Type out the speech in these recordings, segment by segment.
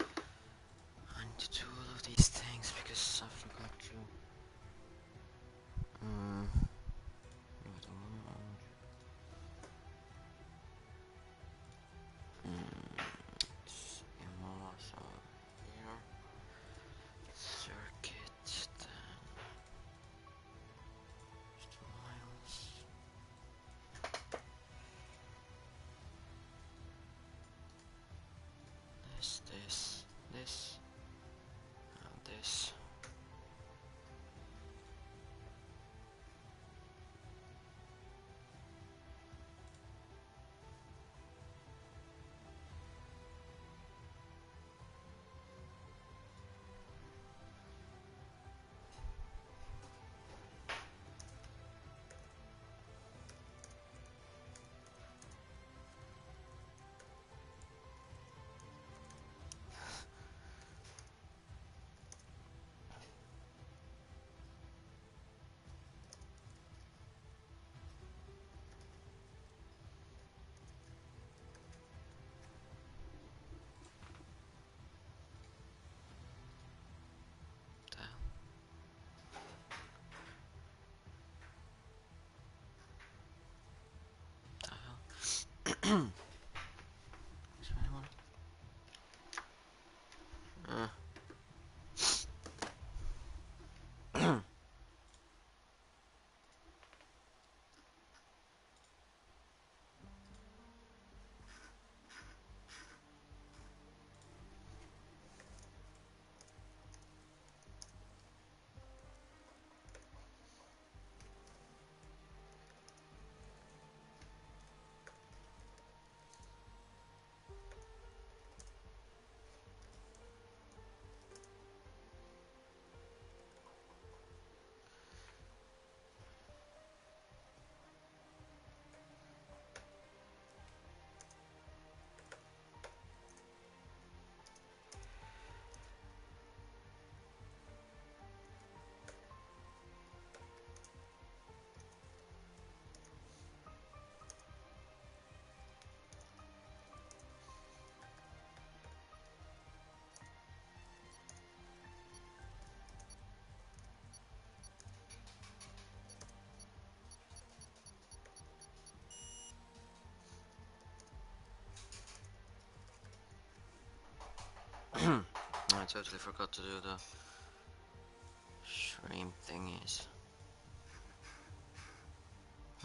I need to do all of these things because I forgot to. It's Imola, so here circuit, then 2 miles. This, and this. Is there anyone? I totally forgot to do the stream thingies.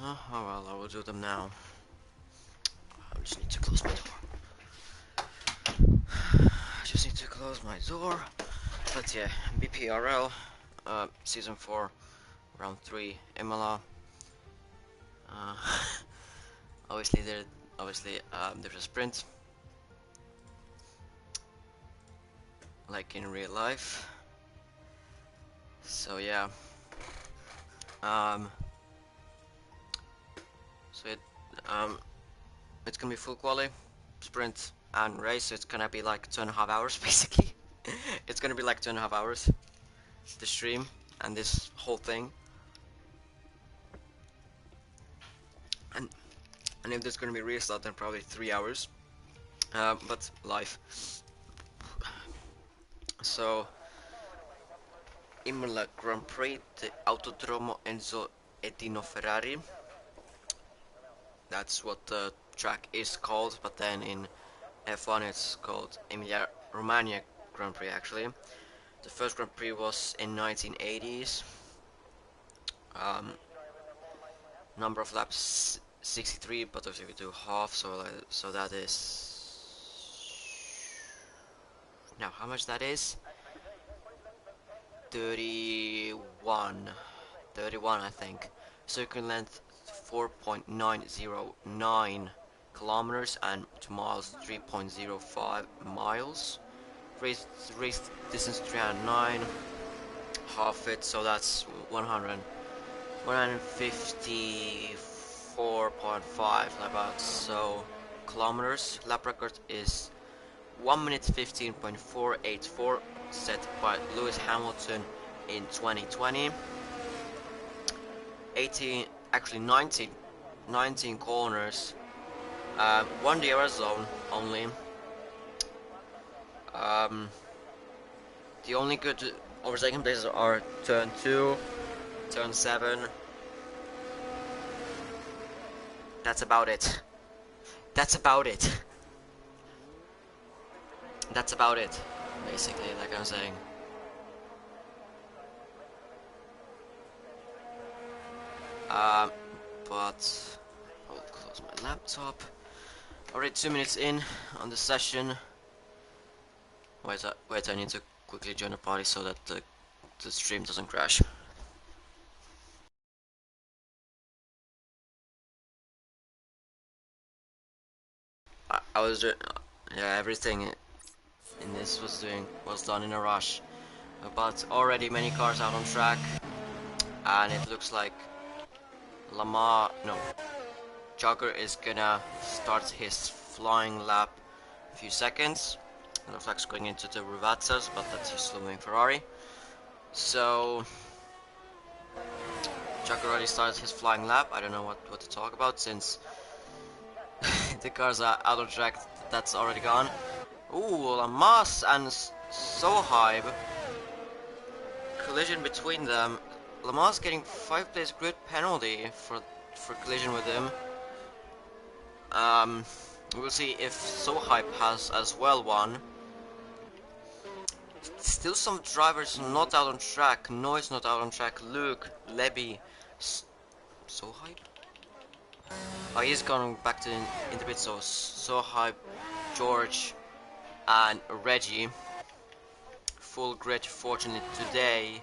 Oh well, I will do them now. I just need to close my door. I just need to close my door. But yeah, BPRL, season 4, round 3, Imola. Obviously there's a sprint, like in real life. So yeah. It's gonna be full quali, sprint and race, so it's gonna be like 2.5 hours basically. It's gonna be like 2.5 hours, the stream and this whole thing. And if there's gonna be restart, then probably 3 hours, but live. So, Imola Grand Prix, the Autodromo Enzo Edino Ferrari. That's what the track is called, but then in F1 it's called Emilia Romagna Grand Prix actually. The first Grand Prix was in 1980s. Number of laps 63, but if we do half, so that is now how much that is? 31, I think. Circuit length 4.909 kilometers and to miles 3.05 miles. Race distance 309, half it, so that's 154.5 about so kilometers. Lap record is 1 minute 15.484, set by Lewis Hamilton in 2020. 19 corners, one DRS zone only. Um, the only good overtaking places are turn 2, turn 7. That's about it. That's about it. That's about it, basically, like I'm saying. Um, but I'll close my laptop. Already 2 minutes in on the session. Wait, I need to quickly join the party so that the stream doesn't crash. I was doing, yeah, everything in this was done in a rush. But already many cars out on track, and it looks like Jogger is gonna start his flying lap in a few seconds. It looks like it's going into the Ruvazzas, but that's his slow moving Ferrari. So Jogger already started his flying lap. I don't know what to talk about since the cars are out of track. That's already gone. Ooh, Lamas and Sohaib. Collision between them. Lamas getting 5 place grid penalty for collision with him. We'll see if Sohaib has as well one. Still some drivers not out on track. Noise not out on track. Luke, Levy, Sohaib? Oh, he's going back to in the pit, so Sohaib, George, and Reggie. Full grid, fortunately, today.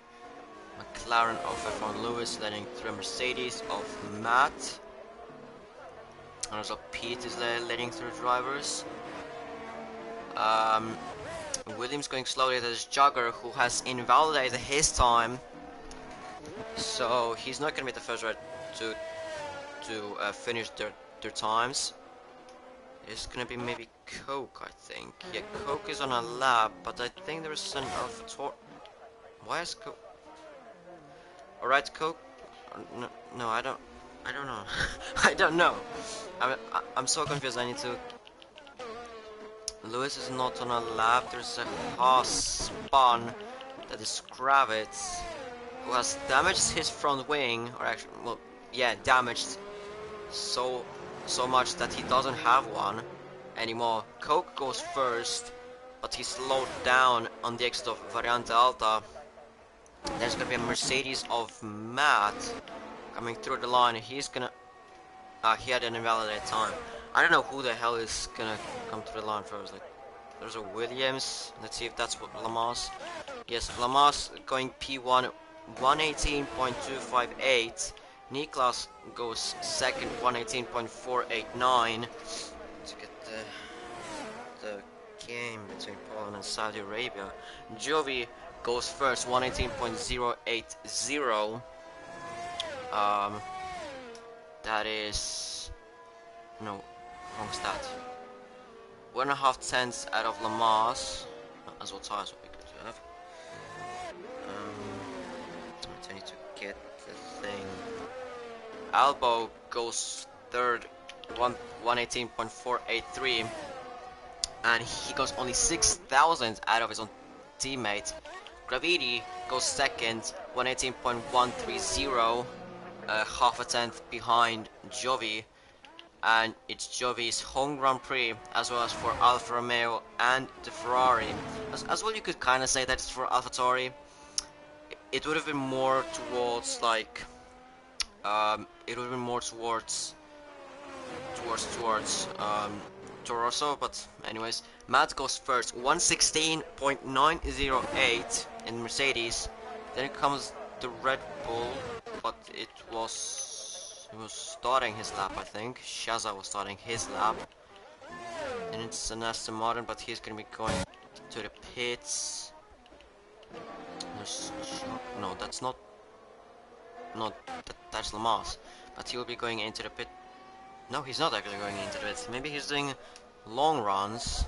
McLaren of F1 Lewis letting through Mercedes of Matt. And also Pete is letting through drivers. Williams going slowly. There's Jogger who has invalidated his time. So he's not going to be the first driver to finish their times. It's gonna be maybe Coke, I think. Yeah, Coke is on a lap, but I think there is an AlphaTauri. Why is Coke? Alright, Coke. No, I don't know. I don't know. I'm so confused. I need to. Lewis is not on a lap. There's a Haas spun that is Kravitz, who has damaged his front wing, or actually, well, yeah, damaged so much that he doesn't have one anymore. Coke goes first, but he's slowed down on the exit of Variante Alta. There's gonna be a Mercedes of Matt coming through the line. He's gonna he had an invalidated time. I don't know who the hell is gonna come through the line first. Like, there's a Williams. Let's see if that's what Lamas. Yes, Lamas going P1 118.258. Niklas goes second, 118.489. To get the game between Poland and Saudi Arabia. Jovi goes first, 118.080. That is no wrong stat. 1.5 tenths out of Lamas. As well, tires would be good to have. I need to get the thing. Albo goes third, 118.483, and he goes only 6,000 out of his own teammate. Gravity goes second, 118.130, half a tenth behind Jovi, and it's Jovi's home Grand Prix, as well as for Alfa Romeo and the Ferrari. As well, you could kind of say that it's for AlphaTauri. It would have been more towards like. It would have been more towards Torosso, but anyways, Matt goes first, 116.908 in Mercedes. Then comes the Red Bull, but he was starting his lap, I think. Shaza was starting his lap. And it's an Aston Martin, but he's gonna be going to the pits. No, that's not. No, that's Lamas, but he will be going into the pit. No, he's not actually going into the pit. Maybe he's doing long runs,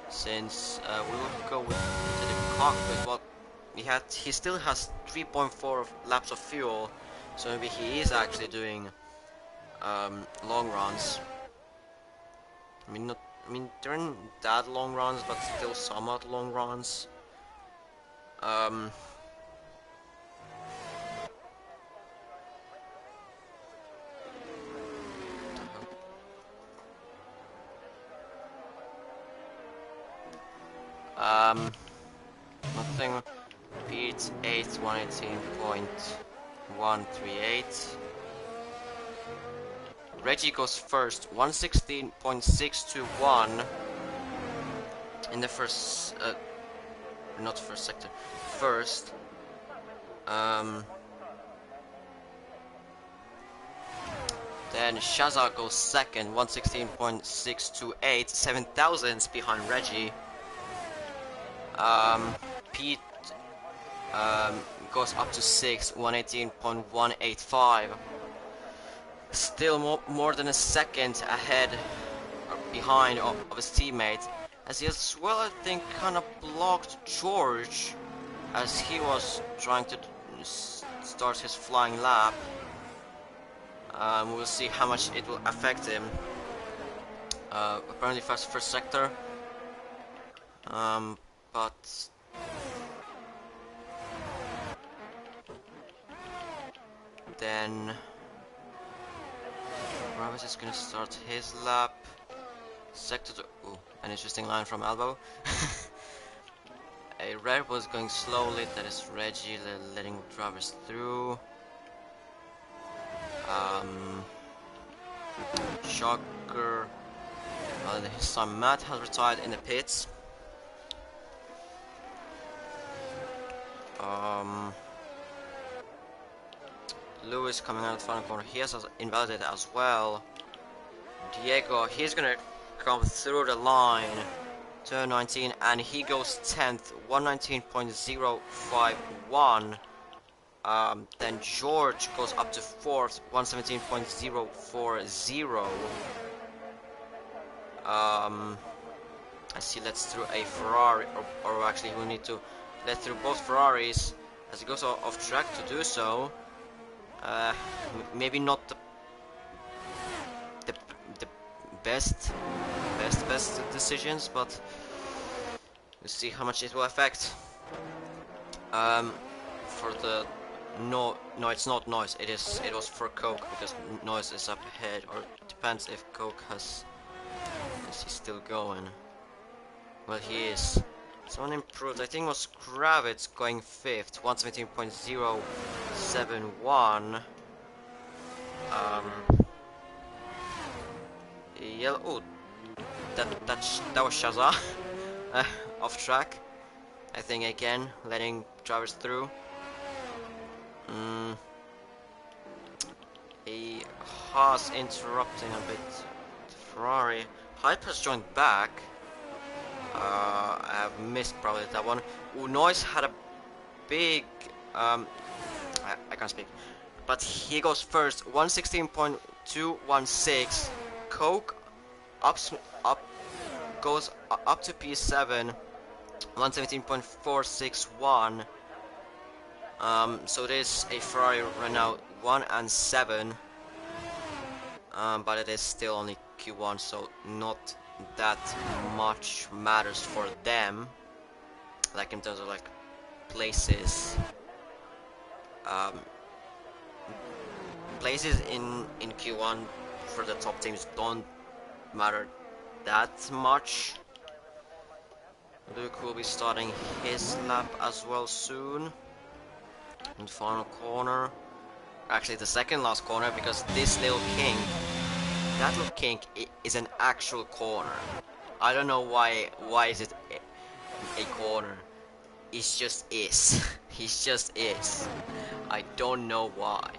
since we will go to the cockpit. Well, he still has 3.4 laps of fuel, so maybe he is actually doing long runs. I mean, I mean, they're not that long runs, but still somewhat long runs. Um, um, nothing. Beat 8, 118.138. Reggie goes first, 116.621 in the first, not first sector, first. Then Shaza goes second, 116.628, 7 thousandths behind Reggie. Pete goes up to 6, 118.185. Still more than a second ahead, or behind of his teammate, as he as well, I think, kind of blocked George as he was trying to start his flying lap. We'll see how much it will affect him. Apparently first sector, but then Ravis is gonna start his lap. Sector 2. Ooh, an interesting line from Elbow. A red was going slowly, that is Reggie letting drivers through. Shocker. His son Matt has retired in the pits. Lewis coming out of the final corner, he has invalidated as well. Diego, he's gonna come through the line, turn 19, and he goes 10th, 119.051. Then George goes up to 4th, 117.040. I see let's through a Ferrari, or actually we need to let through both Ferraris as he goes off track to do so. Maybe not the best decisions, but we'll see how much it will affect. For the no, it's not Noise. It was for Coke because Noise is up ahead, or depends if Coke is he still going? Well, he is. Someone improved. I think it was Kravitz going 5th, 117.071. Yellow. Oh, that was Shaza off track. I think again letting drivers through. A Haas interrupting a bit. Ferrari. Hype has joined back. I have missed probably that one. Ooh, Noise had a big. I can't speak. But he goes first. 116.216. Coke goes up to P7. 117.461. So it is a Ferrari right now 1 and 7. But it is still only Q1, so not that much matters for them, like in terms of like places. Places in Q1 for the top teams don't matter that much. Luke will be starting his lap as well soon in the final corner. Actually the second last corner, because this little kink, that little kink is an actual corner. I don't know why is it a corner. It just is. He just is. I don't know why.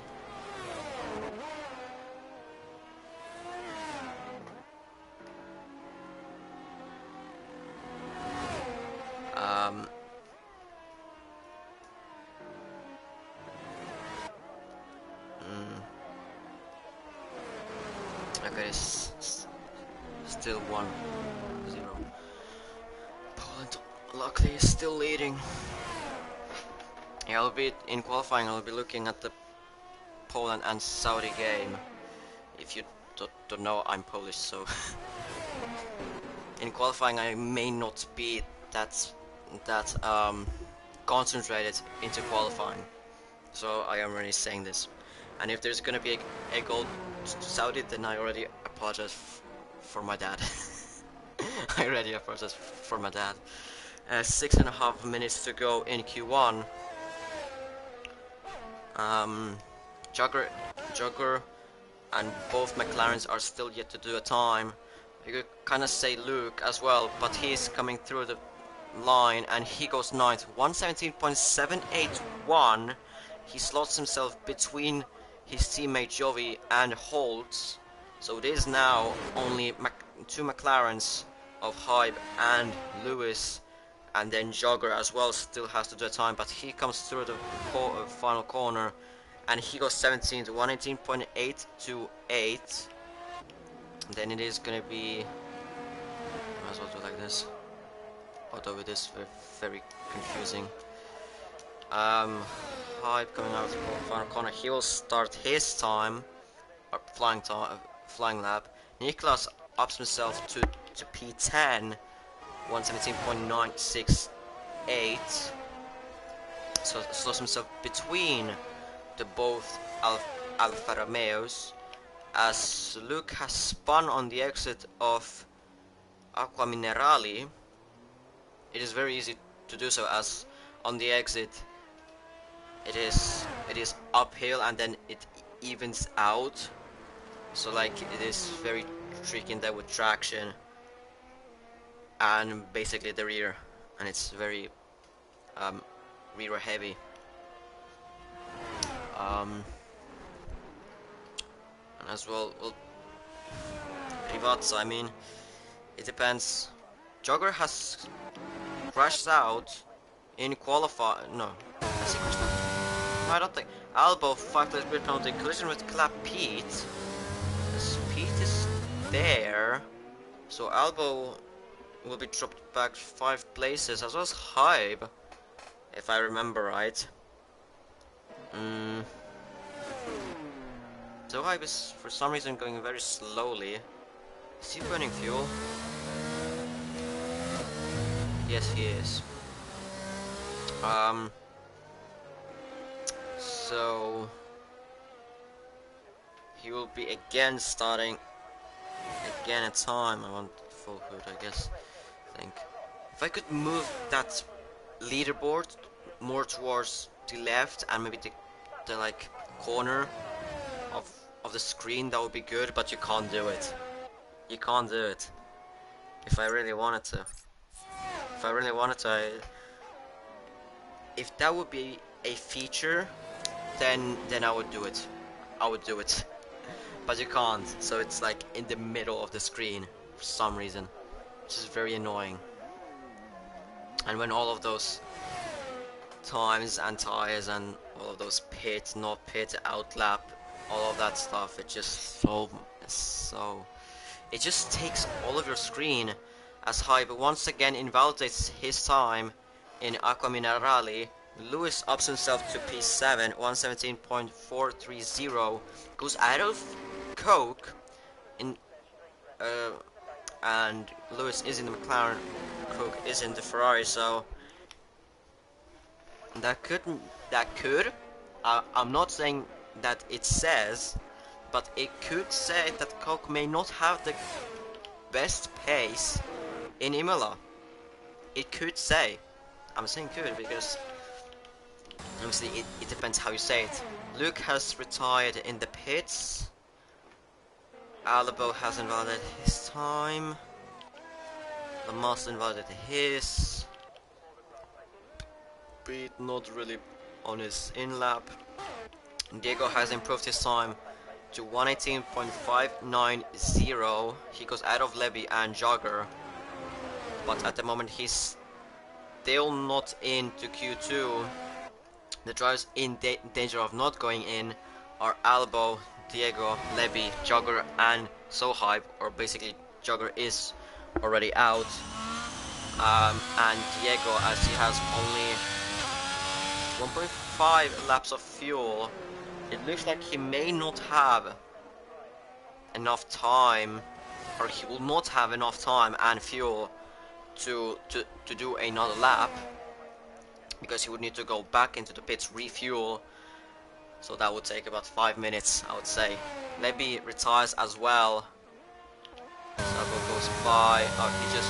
Okay, still 1-0. Poland luckily is still leading. Yeah, I'll be in qualifying. I'll be looking at the Poland and Saudi game. If you don't know, I'm Polish, so in qualifying I may not be that concentrated into qualifying. So I am already saying this. And if there's gonna be a goal to Saudi, then I already apologize for my dad. I already apologize for my dad. 6.5 minutes to go in Q1. Jogger and both McLarens are still yet to do a time. You could kind of say Luke as well, but he's coming through the line and he goes 9th, 117.781. He slots himself between his teammate Jovi and Holtz. So it is now only two McLarens of Hybe and Lewis, and then Jogger as well still has to do a time, but he comes through the final corner and he goes 17th, 118.828. Then it is gonna be, might as well do like this, although it is very confusing. Hype coming out of the final corner, he will start his time, or flying lap. Niklas ups himself to P10, 117.968. So slows himself between the both Alfa Romeos, as Luke has spun on the exit of Aqua Minerali. It is very easy to do so, as on the exit it is uphill and then it evens out, so like it is very tricky in there with traction and basically the rear, and it's very rear heavy. And as well, Rivazza, I mean, it depends. Jogger has crashed out in qualify. No, has he crashed out? No, I don't think. Albo 5 place grid penalty, collision with Clap Pete. Pete is there, so Albo will be dropped back 5 places, as well as Hybe, if I remember right. So Hybe is for some reason going very slowly. Is he burning fuel? Yes, he is. So he will be again starting again at time. I want full hood, I guess. I think if I could move that leaderboard more towards the left and maybe the like corner of the screen, that would be good, but you can't do it. You can't do it. If I really wanted to. If I really wanted to, if that would be a feature, then I would do it. I would do it. But you can't, so it's like in the middle of the screen for some reason, which is very annoying. And when all of those times and tires and all of those pit, not pit, outlap, all of that stuff, it just it just takes all of your screen. As Hybe once again invalidates his time in Aqua Minerali. Lewis ups himself to P7, 117.430, goes out of Coke in and Lewis is in the McLaren, Coke is in the Ferrari, so that could I'm not saying that it says, but it could say that Coke may not have the best pace in Imola. It could say. I'm saying could because obviously it depends how you say it. Luke has retired in the pits. Albo has invalidated his time. Lamas invalidated his. Pete not really on his in-lap. Diego has improved his time to 118.590. He goes out of Levy and Jogger, but at the moment he's still not into Q2. The drivers in danger of not going in are Albo, Diego, Levy, Jogger, and Hybe, or basically Jogger is already out, and Diego, as he has only 1.5 laps of fuel, it looks like he may not have enough time or he will not have enough time and fuel to do another lap, because he would need to go back into the pits, refuel. So that would take about 5 minutes, I would say. Leby retires as well. Sabo goes by. Oh, he just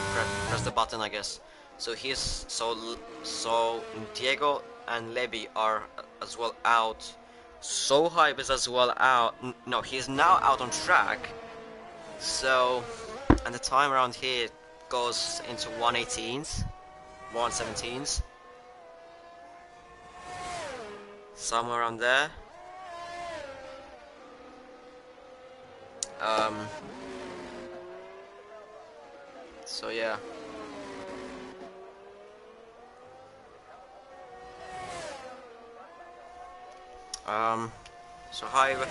pressed the button, I guess. So he's so Diego and Leby are as well out. So Hype is as well out. No, he's now out on track. So, and the time around here goes into 118s, 117s, somewhere around there. So yeah. So Hive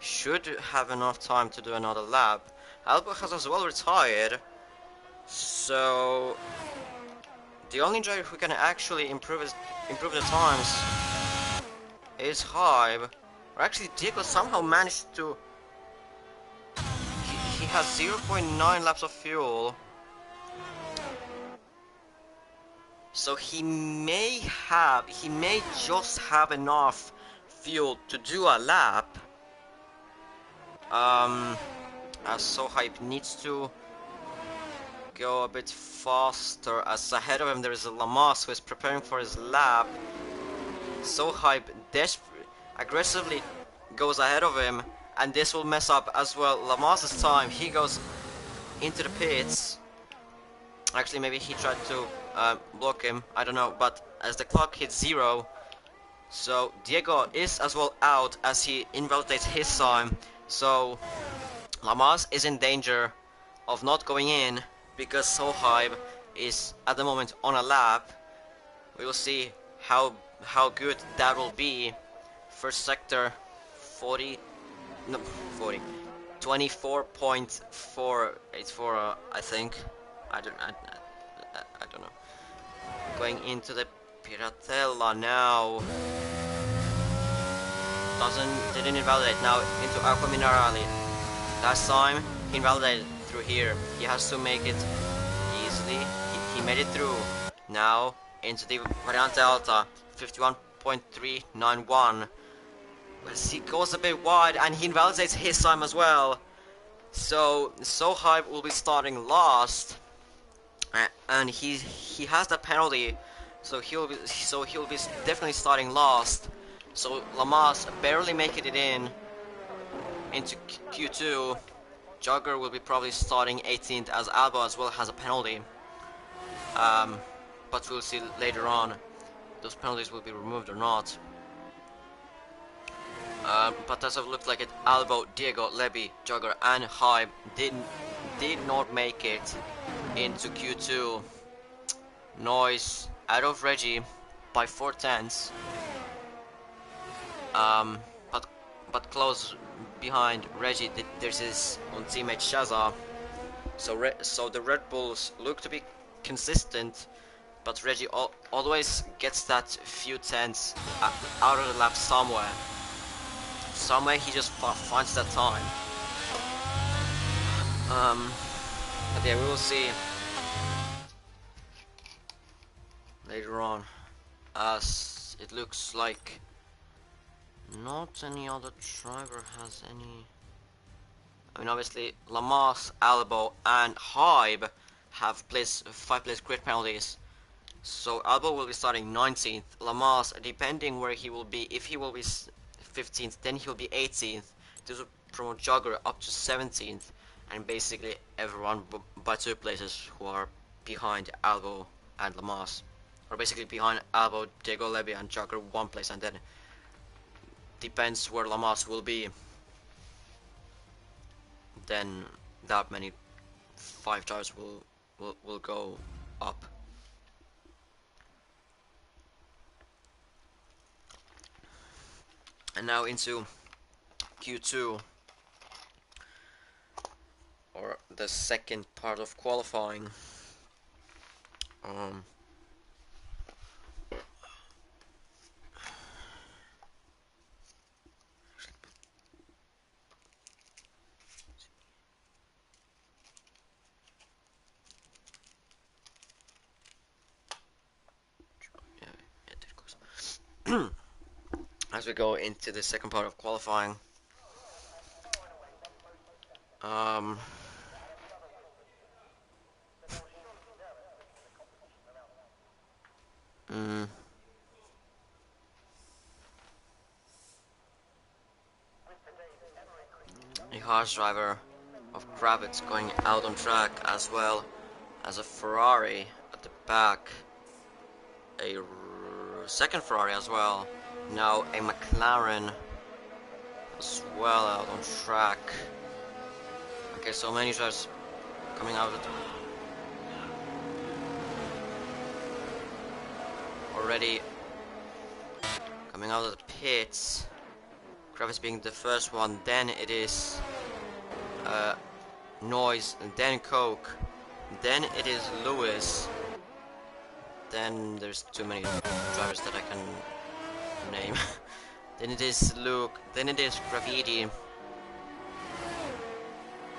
should have enough time to do another lap. Alba has as well retired, so the only driver who can actually improve the times is Hive. Or actually, Diego somehow managed to. He has 0.9 laps of fuel, so he may just have enough fuel to do a lap. As So Hype needs to go a bit faster, as ahead of him there is a Lamas who is preparing for his lap. So Hype aggressively goes ahead of him, and this will mess up as well Lamas's time. He goes into the pits. Actually, maybe he tried to block him, I don't know, but as the clock hits 0, so Diego is as well out as he invalidates his time. So Lamas is in danger of not going in because Sohaib is at the moment on a lap. We will see how good that will be. First sector 40 no 40 24.484 I think. I don't know. Going into the Piratella now. Didn't invalidate. Now into Aqua Minerale. Last time he invalidated through here. He has to make it easily. He made it through. Now into the Variante Alta, 51.391. As he goes a bit wide and he invalidates his time as well. So Hype will be starting last, and he has the penalty, so he'll be definitely starting last. So Lamas barely making it into Q2. Jogger will be probably starting 18th, as Alba as well has a penalty. But we'll see later on those penalties will be removed or not. But as it looked like it, Albo, Diego, Leby, Jogger and Hybe did not make it into Q2. Noise out of Reggie by 4/10. But close behind Reggie, there's his own teammate Shaza. So the Red Bulls look to be consistent, but Reggie always gets that few tenths out of the lap somewhere. Somewhere he just finds that time. But yeah, we will see later on, as it looks like not any other driver has any. I mean, obviously Lamas, Albo and Hybe have 5-place grid penalties. So Albo will be starting 19th. Lamas, depending where he will be, if he will be 15th, then he'll be 18th. This will promote Jogger up to 17th, and basically everyone by 2 places who are behind Albo and Lamas, or basically behind Albo, Diego, Leby and Jogger 1 place, and then depends where Lamas will be. Then that many 5 drivers will go up. And now into Q2, or the second part of qualifying. as we go into the second part of qualifying. Um, mm, a harsh driver of Kravitz going out on track, as well as a Ferrari at the back, a second Ferrari as well, now a McLaren as well out on track. Okay, so many drivers coming out already coming out of the pits. Kravitz being the first one, then it is Noise, and then Coke, then it is Lewis, then there's too many drivers that I can name. Then it is Luke, then it is Gravity.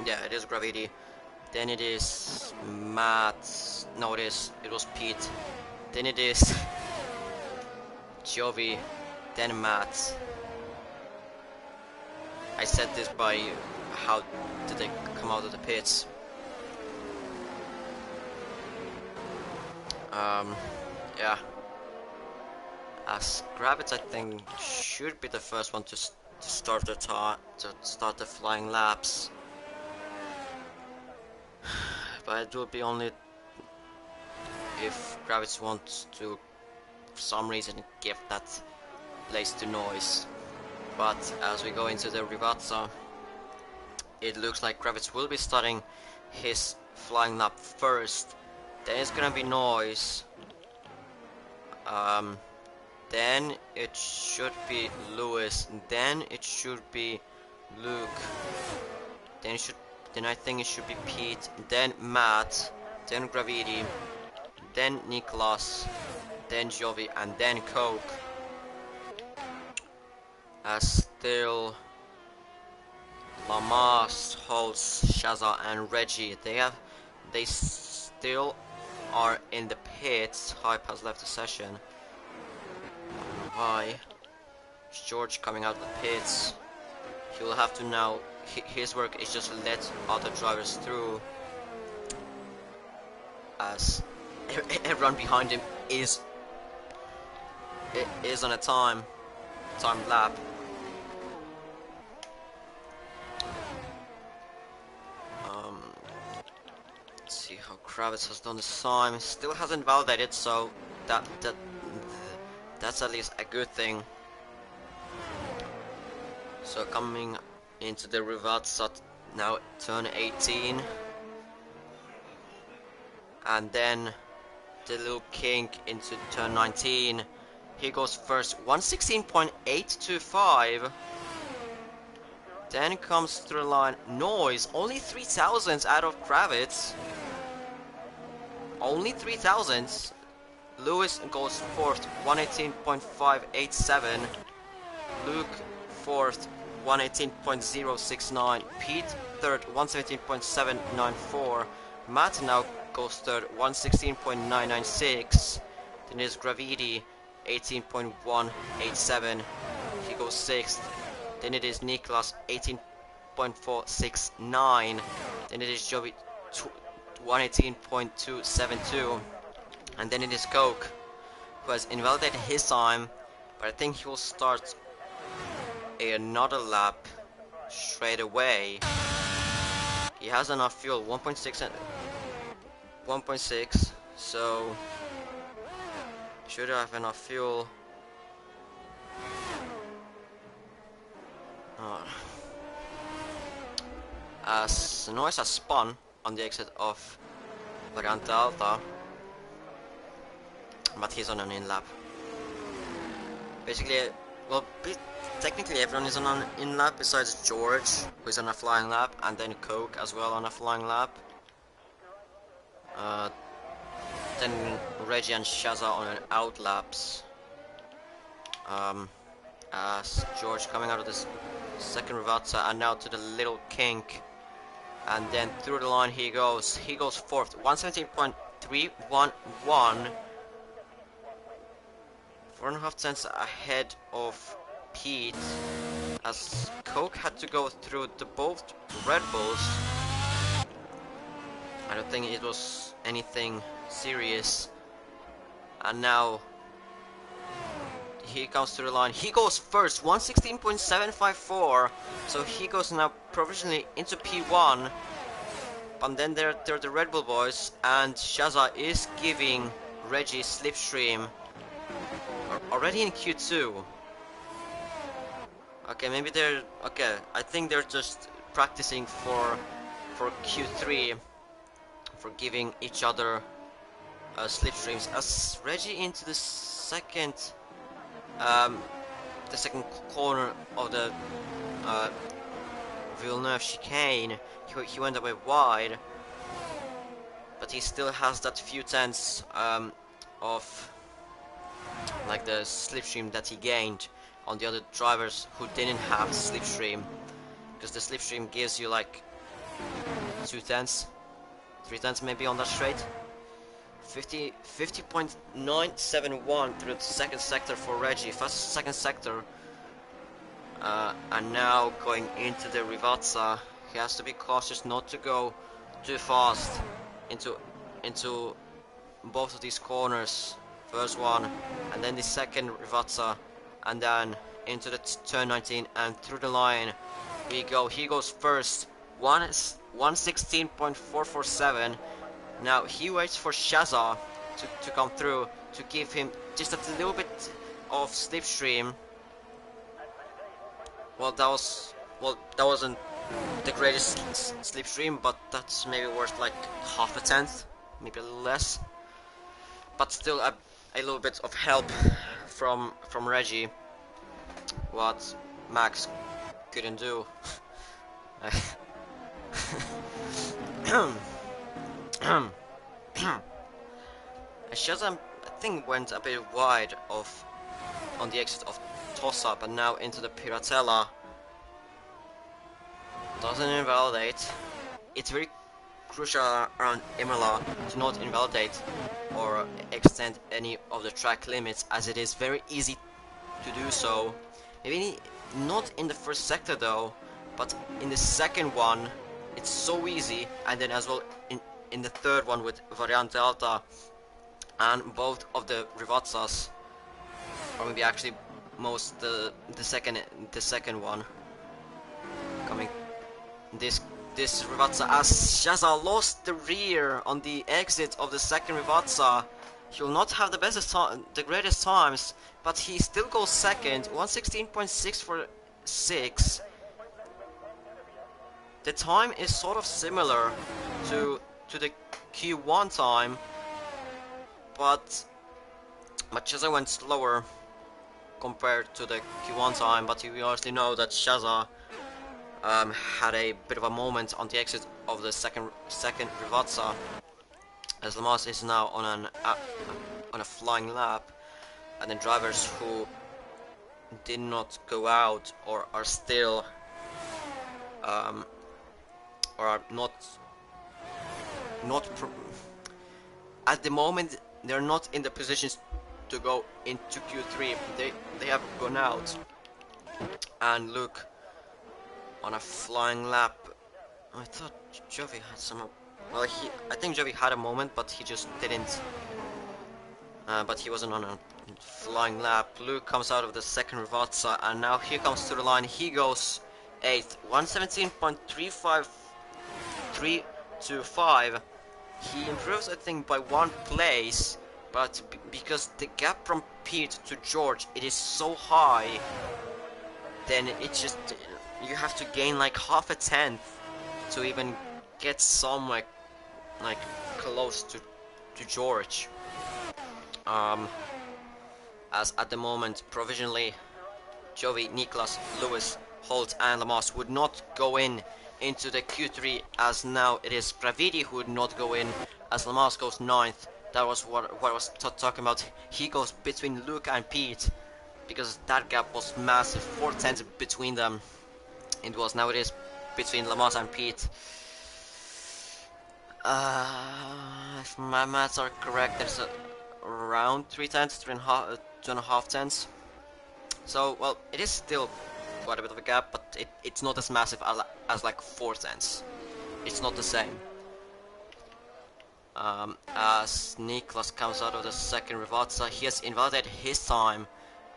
Yeah, it is Gravity. Then it is Matt. No, it was Pete. Then it is Jovi. Then Matt. I said this by how did they come out of the pits. Yeah. As Kravitz, I think, should be the first one to start the flying laps. But it will be only if Kravitz wants to, for some reason, give that place to Noise. But as we go into the Rivazza, it looks like Kravitz will be starting his flying lap first. Then it's gonna be Noise. Then it should be Lewis. Then it should be Luke. Then I think it should be Pete. Then Matt. Then Gravity. Then Niklas. Then Jovi, and then Coke. As still Lamas, Holtz, Shaza, and Reggie. They still are in the pits. Hype has left the session. Why? George coming out of the pits. He will have to now. His work is just let other drivers through. As everyone behind him is on a time lap. Let's see how Kravitz has done this time. Still hasn't validated, so that's at least a good thing. So coming into the Rivazza now, turn 18, and then the little king into turn 19. He goes first, 116.825. Then comes through the line Noise, only 3 thousandths out of Kravitz. Only 3 thousandths. Lewis goes fourth, 118.587. Luke fourth, 118.069. Pete third, 117.794. Matt now goes third, 116.996. Then there's Gravity, 18.187. He goes sixth. Then it is Niklas, 18.469. Then it is Jovi, 118.272. And then it is Coke, who has invalidated his time, but I think he will start another lap straight away. He has enough fuel, 1.6 and 1.6, so should have enough fuel. As Noise has spun on the exit of Variante Alta, but he's on an in-lap. Basically, well, technically everyone is on an in-lap besides George, who is on a flying lap, and then Coke as well on a flying lap. Then Reggie and Shaza on an out laps. As George coming out of this second Rivazza and now to the little kink. And then through the line he goes. He goes fourth, 117.311. 4.5 cents ahead of Pete, as Coke had to go through the both Red Bulls. I don't think it was anything serious. And now he comes to the line. He goes first, 116.754. So he goes now provisionally into P1. But then there are the Red Bull boys, and Shaza is giving Reggie slipstream already in Q2. Okay, maybe they're okay. I think they're just practicing for Q3, for giving each other slipstreams. As Reggie into the second corner of the Villeneuve chicane, he went a bit wide, but he still has that few tenths of like the slipstream that he gained on the other drivers who didn't have slipstream, because the slipstream gives you like 2 tenths, 3 tenths maybe on that straight. 50.971 through the second sector for Reggie, fastest second sector. And now going into the Rivazza, he has to be cautious not to go too fast into both of these corners. First one, and then the second Rivazza, and then into the turn 19 and through the line we go. He goes first, 116.447. Now he waits for Shaza to come through to give him just a little bit of slipstream. Well, that wasn't the greatest slipstream, but that's maybe worth like half a tenth, maybe a little less. But still a little bit of help from Reggie, what Max couldn't do. Shazam, I think, went a bit wide on the exit of toss-up, and now into the Piratella. Doesn't invalidate. It's very crucial around Imola to not invalidate or extend any of the track limits, as it is very easy to do so. Maybe not in the first sector though, but in the second one it's so easy, and then as well in the third one with Variante Alta and both of the Rivazzas, or maybe actually most the second one coming. This Rivazza, as Shaza lost the rear on the exit of the second Rivazza. He will not have the greatest times, but he still goes second, 116.646. The time is sort of similar to the Q1 time, but Shaza went slower compared to the Q1 time. But we already know that Shaza had a bit of a moment on the exit of the second Rivazza, as Lamas is now on a flying lap, and then drivers who did not go out or are still or are not at the moment, they're not in the positions to go into Q3. They have gone out, and look, on a flying lap. I thought Jovi had some. Well, I think Jovi had a moment, but he just didn't. But he wasn't on a flying lap. Luke comes out of the second Rivazza, and now he comes to the line. He goes 8th, 117.325. He improves, I think, by 1 place, but because the gap from Pete to George, it is so high, then it just, you have to gain like half a tenth to even get some like close to George. As at the moment, provisionally, Jovi, Niklas, Lewis, Holt and Lamas would not go into the Q3, as now it is Gravidi who would not go in, as Lamas goes 9th. That was what I was talking about. He goes between Luke and Pete, because that gap was massive, 4 tenths between them. It was, now it is between Lamas and Pete. If my maths are correct, there's around 3 tenths, 2.5 tenths. So, well, it is still quite a bit of a gap, but it's not as massive as like 4 tenths. It's not the same. As Niklas comes out of the second Rivazza, he has invalidated his time,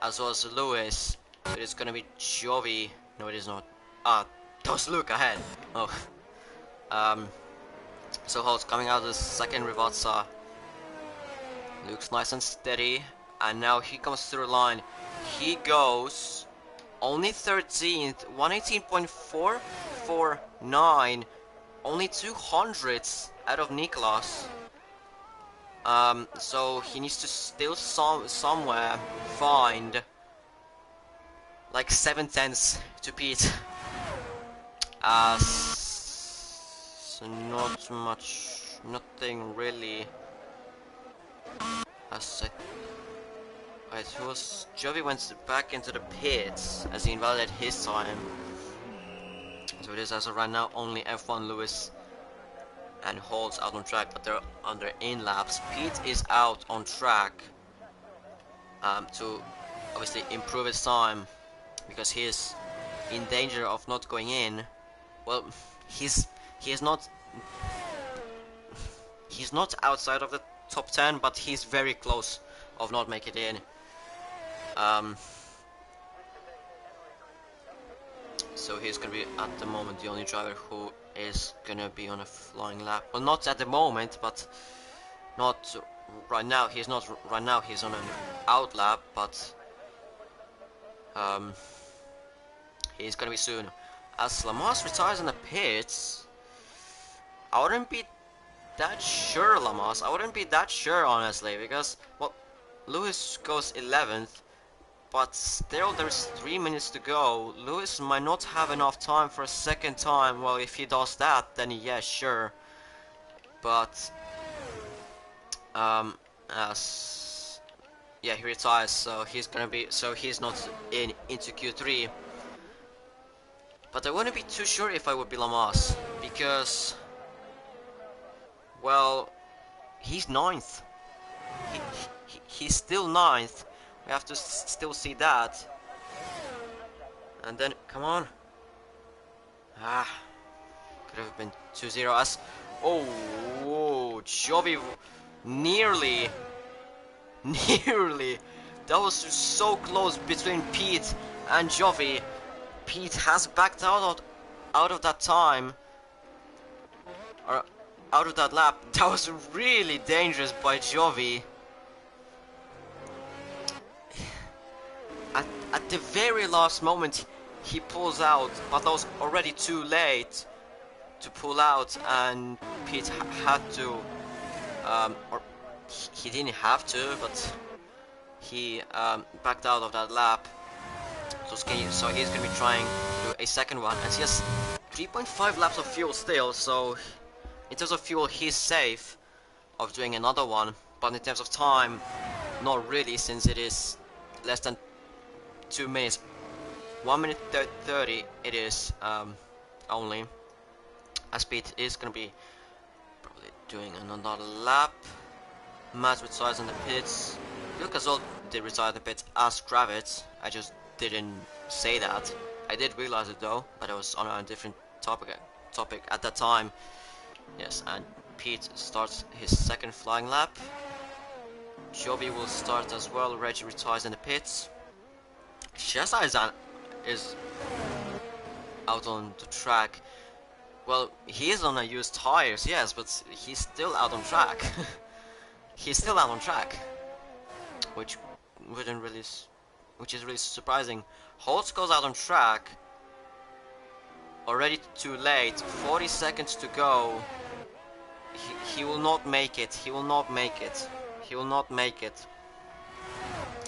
as well as Lewis. So it's gonna be Jovi. No, it is not. Ah, that was Luke ahead. Oh. So Holt's coming out of the second Rivazza. Luke's nice and steady, and now he comes through the line. He goes only 13th, 118.449, only 200ths out of Niklas. So he needs to still somewhere find like 7 tenths to Pete. Not much, nothing really. Jovi went back into the pits as he invalidated his time. So it is as of right now only F1 Lewis and Holt's out on track, but they're on their in laps. Pete is out on track to obviously improve his time because he is in danger of not going in. Well, he's not outside of the top 10, but he's very close of not making it in. So he's gonna be at the moment the only driver who is gonna be on a flying lap. Well, not at the moment, but not right now. He's not right now. He's on an out lap, but he's gonna be soon. As Lamas retires in the pits, I wouldn't be that sure, Lamas. I wouldn't be that sure, honestly, because, well, Lewis goes 11th, but still there's 3 minutes to go. Lewis might not have enough time for a second time. Well, if he does that, then yeah, sure. But, yeah, he retires, so he's not into Q3. But I wouldn't be too sure if I would be Lamas, because, well, he's 9th. He's still 9th. We have to still see that. And then, come on. Could have been 2-0 as... Oh, Jovi nearly. That was so close between Pete and Jovi. Pete has backed out of that time. Or out of that lap. That was really dangerous by Jovi. At the very last moment he pulls out, but that was already too late to pull out, and Pete had to, or he didn't have to, but he backed out of that lap. So he's gonna be trying to do a second one, and he has 3.5 laps of fuel still, so in terms of fuel he's safe of doing another one, but in terms of time, not really, since it is less than 2 minutes. 1 minute 30 it is only. As Pete is gonna be probably doing another lap. Matt retires in the pits. Luke as well did retire in the pits as Kravitz. I just didn't say that. I did realize it though, but I was on a different topic at that time. Yes, and Pete starts his second flying lap. Jovi will start as well. Reggie retires in the pits. Shazai is out on the track. Well, he is on a used tires, yes, but he's still out on track. He's still out on track, which is really surprising. Holtz goes out on track. Already too late. 40 seconds to go. He will not make it. He will not make it. He will not make it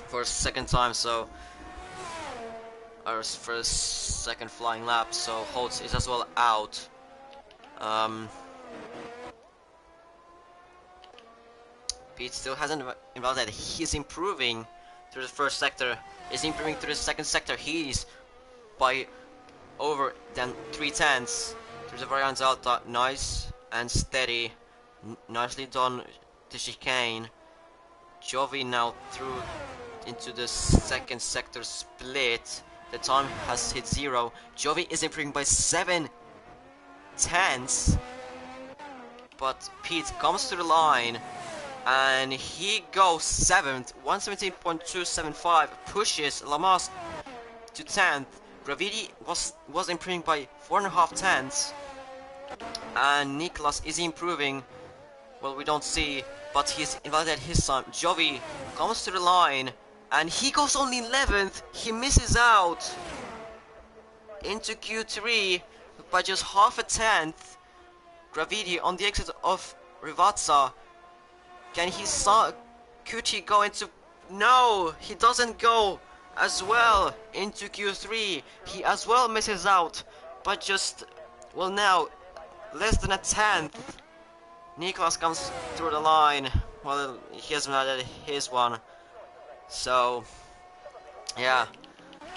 for a second time. So. Or for a second flying lap, so Holtz is as well out. Pete still hasn't invalidated. He's improving through the first sector. He's improving through the second sector. He's by over than 3/10 through the variance alta. Nice and steady. Nicely done, the chicane. Jovi now through into the second sector split. The time has hit 0. Jovi is improving by 7/10, but Pete comes to the line and he goes 7th, 117.275, pushes Lamas to 10th. Gravity was improving by 4.5 tenths, and Niklas is improving. Well, we don't see, but he's invalidated his time. Jovi comes to the line and he goes only 11th. He misses out into Q3 by just 0.5 tenth. Gravity on the exit of Rivazza. Could he go into... No, he doesn't go as well into Q3. He as well misses out, but just, well, now less than 1/10. Niklas comes through the line. Well, he hasn't added his one, so yeah.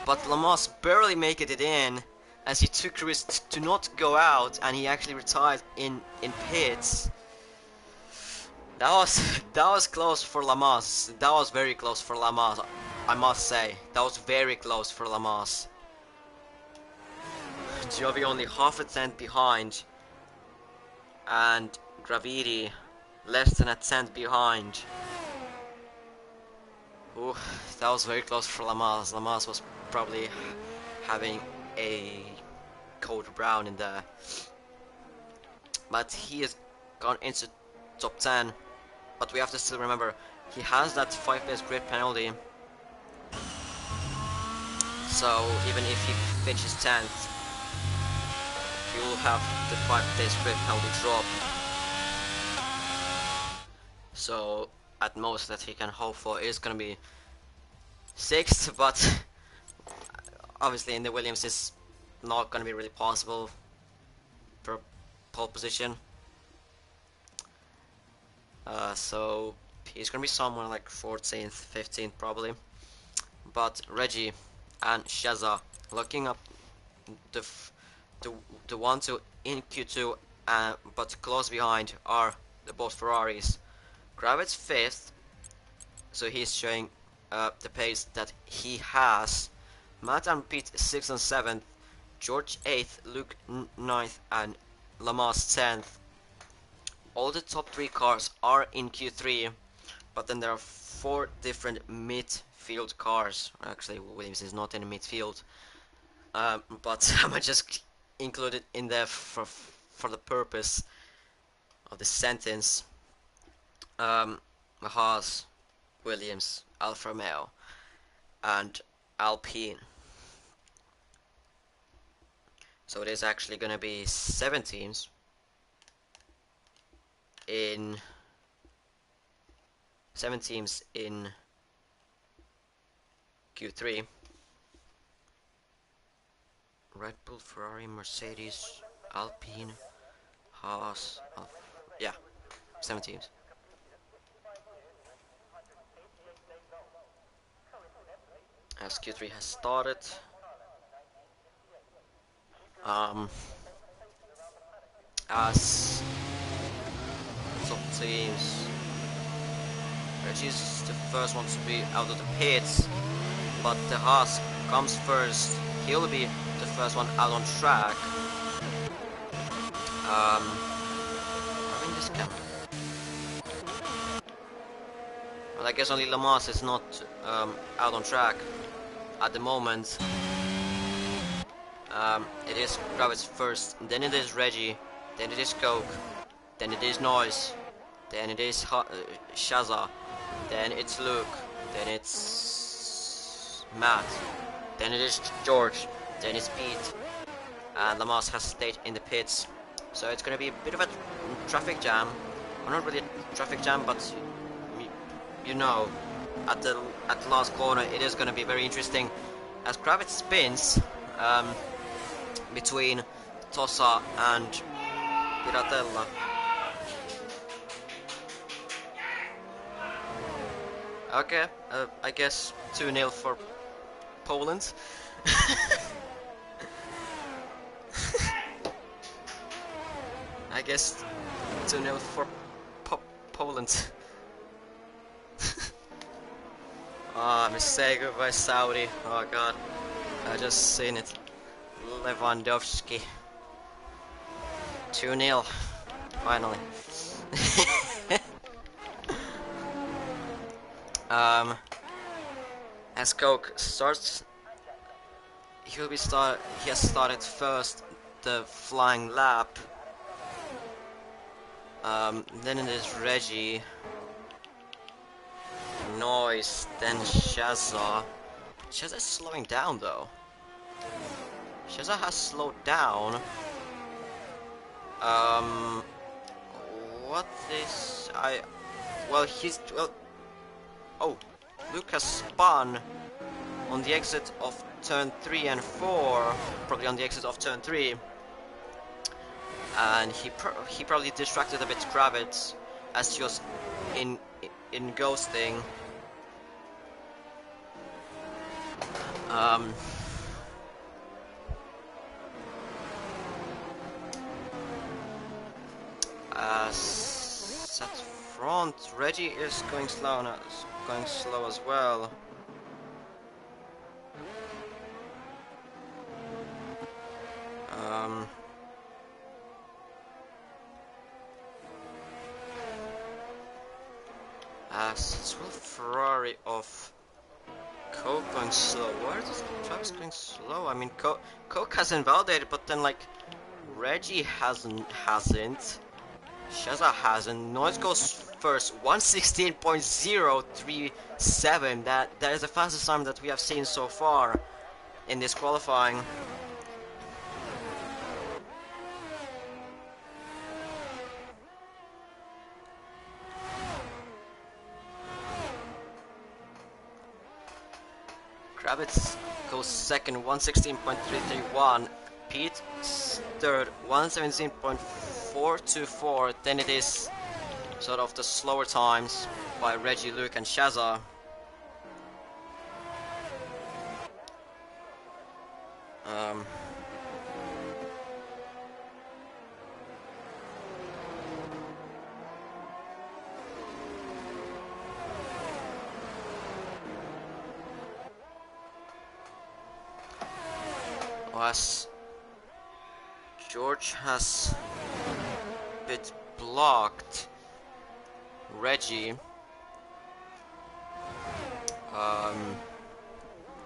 But Lamas barely made it in, as he took the risk to not go out, and he actually retired in pits. That was close for Lamas. That was very close for Lamas, I must say. That was very close for Lamas. Jovi only 0.5 behind, and Gravity less than 1 tenth behind. Ooh, that was very close for Lamas. Lamas was probably having a code brown in there, but he has gone into top 10. But we have to still remember, he has that 5-place grid penalty, so even if he finishes 10th, he will have the 5-place grid penalty drop. So at most that he can hope for is gonna be 6th, but obviously in the Williams it's not gonna be really possible for pole position. So he's gonna be somewhere like 14th, 15th probably. But Reggie and Shaza looking up the 1-2 in Q2, but close behind are the both Ferraris. Kravitz 5th, so he's showing the pace that he has. Matt and Pete 6th and 7th, George 8th, Luke 9th, and Lamas 10th. All the top 3 cars are in Q3, but then there are 4 different midfield cars. Actually, Williams is not in midfield, but I might just include it in there for the purpose of the sentence. Haas, Williams, Alfa Romeo, and Alpine. So it is actually going to be 7 teams in Q3. Red Bull, Ferrari, Mercedes, Alpine, Haas, yeah, 7 teams. As Q3 has started, as top teams, Reggie's the first one to be out of the pits, but the Haas comes first. He'll be the first one out on track. Having this camera. Well, I guess only Lamas is not out on track at the moment. It is Kravitz first, then it is Reggie, then it is Coke, then it is Noise, then it is Shaza, then it's Luke, then it's Matt, then it is George, then it's Pete, and Lamas has stayed in the pits. So it's gonna be a bit of a traffic jam. Well, not really a traffic jam, but you know, at the last corner it is gonna be very interesting as Kravitz spins between Tossa and Piratella. Okay, I guess 2-0 for Poland. I guess 2-0 for Poland. Ah, mistake by Saudi. Oh god, I just seen it. Lewandowski. 2-0. Finally. um, as Coke starts, he has started first the flying lap. Then it is Reggie, Noise, then Shaza. Shaza is slowing down though. Shaza has slowed down. Um, what is Well, oh, Luke has spun on the exit of turn 3 and 4, probably on the exit of turn 3, and he probably distracted a bit Kravitz as he was in ghosting. Set front, Reggie is going slow now, going slow as well. As well, Ferrari of Coke going slow. Why is Travis going slow? I mean, Coke has invalidated, but then like Reggie hasn't. Shaza hasn't. Noise goes first. 116.037. That is the fastest time that we have seen so far in this qualifying. Kravitz goes second, 116.331. Pete third, 117.424. Then it is sort of the slower times by Reggie, Luke, and Shaza. As George has a bit blocked Reggie,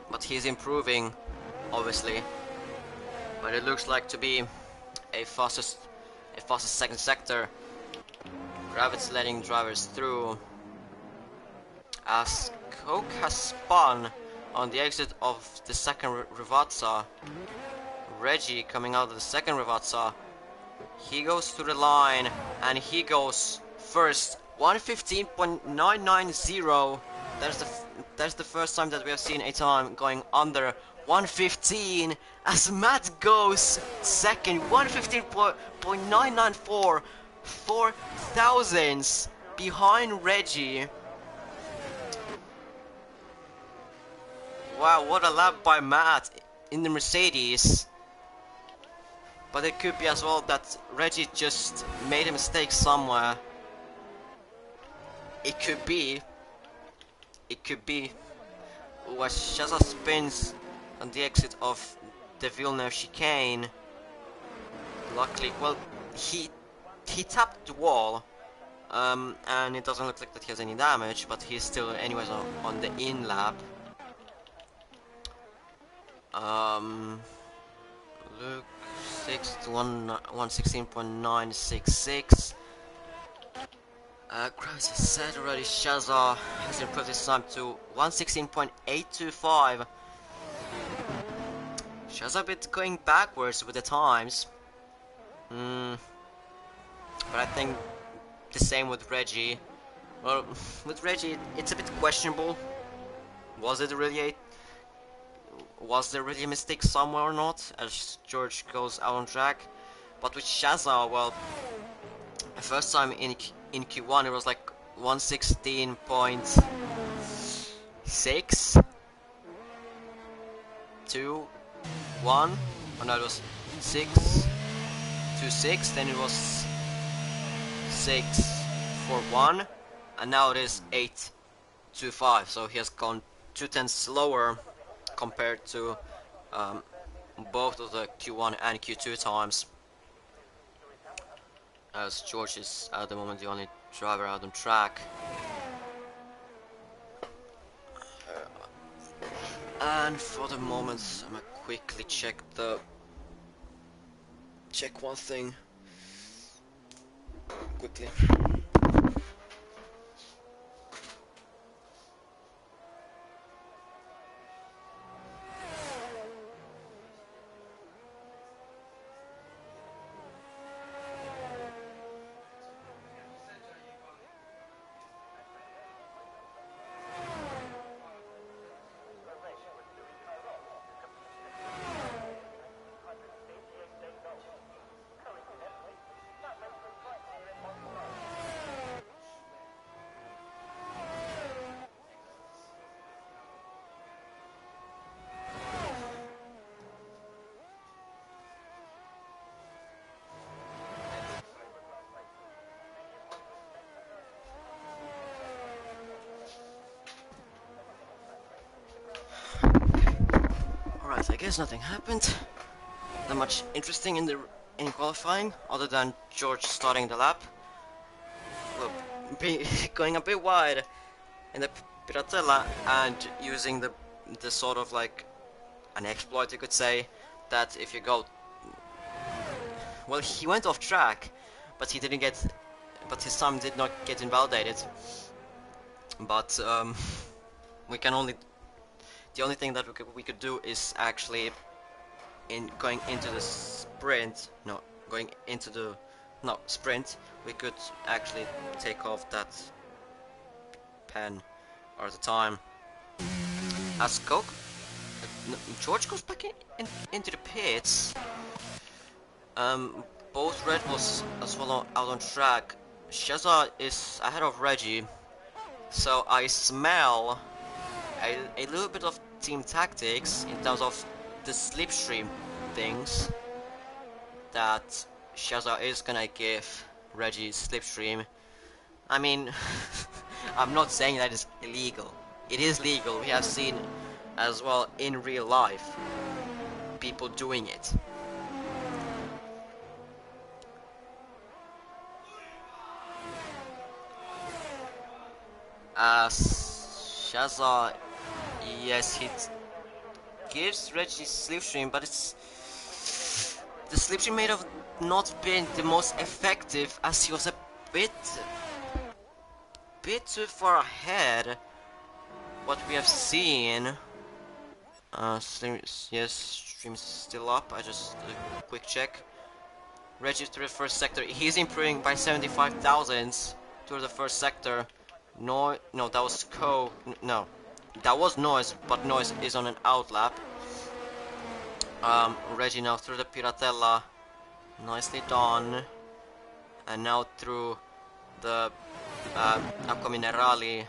but he's improving, obviously. But it looks like to be a fastest second sector. Kravitz letting drivers through. As Coke has spun on the exit of the second Rivazza, Reggie coming out of the second Rivazza, he goes to the line and he goes first, 115.990. That's the first time that we have seen a time going under 115. As Matt goes second, 115.994, 4 thousandths behind Reggie. Wow, what a lap by Matt in the Mercedes. But it could be as well that Reggie just made a mistake somewhere. It could be. As Shaza spins on the exit of the Villeneuve chicane. Luckily, well, he tapped the wall. And it doesn't look like that he has any damage, but he's still anyways on the in lap. Luke 116.966. Kravitz has said already, Shaza has improved his time to 116.825. Shaza a bit going backwards with the times. But I think the same with Reggie. Well, with Reggie, it's a bit questionable. Was there really a mistake somewhere or not, as George goes out on track? But with Shaza, well, the first time in Q1 it was like 116.621. Oh no, it was 626, then it was 641, and now it is 825, so he has gone 2 tenths slower compared to both of the Q1 and Q2 times, as George is at the moment the only driver out on track. And for the moment, I'm gonna quickly check one thing quickly. Alright, I guess nothing happened. Not much interesting in qualifying, other than George starting the lap. Well, going a bit wide in the Piratella and using the sort of like an exploit, you could say, that if you go, well, he went off track, but he didn't get, but his time did not get invalidated. But we can only, the only thing that we could do is actually going into the sprint, sprint, we could actually take off that pen or the time. As George goes back into the pits. Both Red Bulls as well out on track. Sheza is ahead of Reggie, so I smell a little bit of team tactics in terms of the slipstream things that Sheza is gonna give Reggie slipstream. I mean, I'm not saying that it's illegal. It is legal. We have seen as well in real life people doing it. Sheza, yes, he gives Reggie slipstream, but the slipstream may have not been the most effective, as he was a bit too far ahead. What we have seen. Yes, stream is still up. I just a quick check. Reggie through the first sector. He's improving by 75 thousandths through the first sector. No, that was no, that was Noise, but Noise is on an outlap. Reggie now through the Piratella, nicely done, and now through the Acqua Minerali,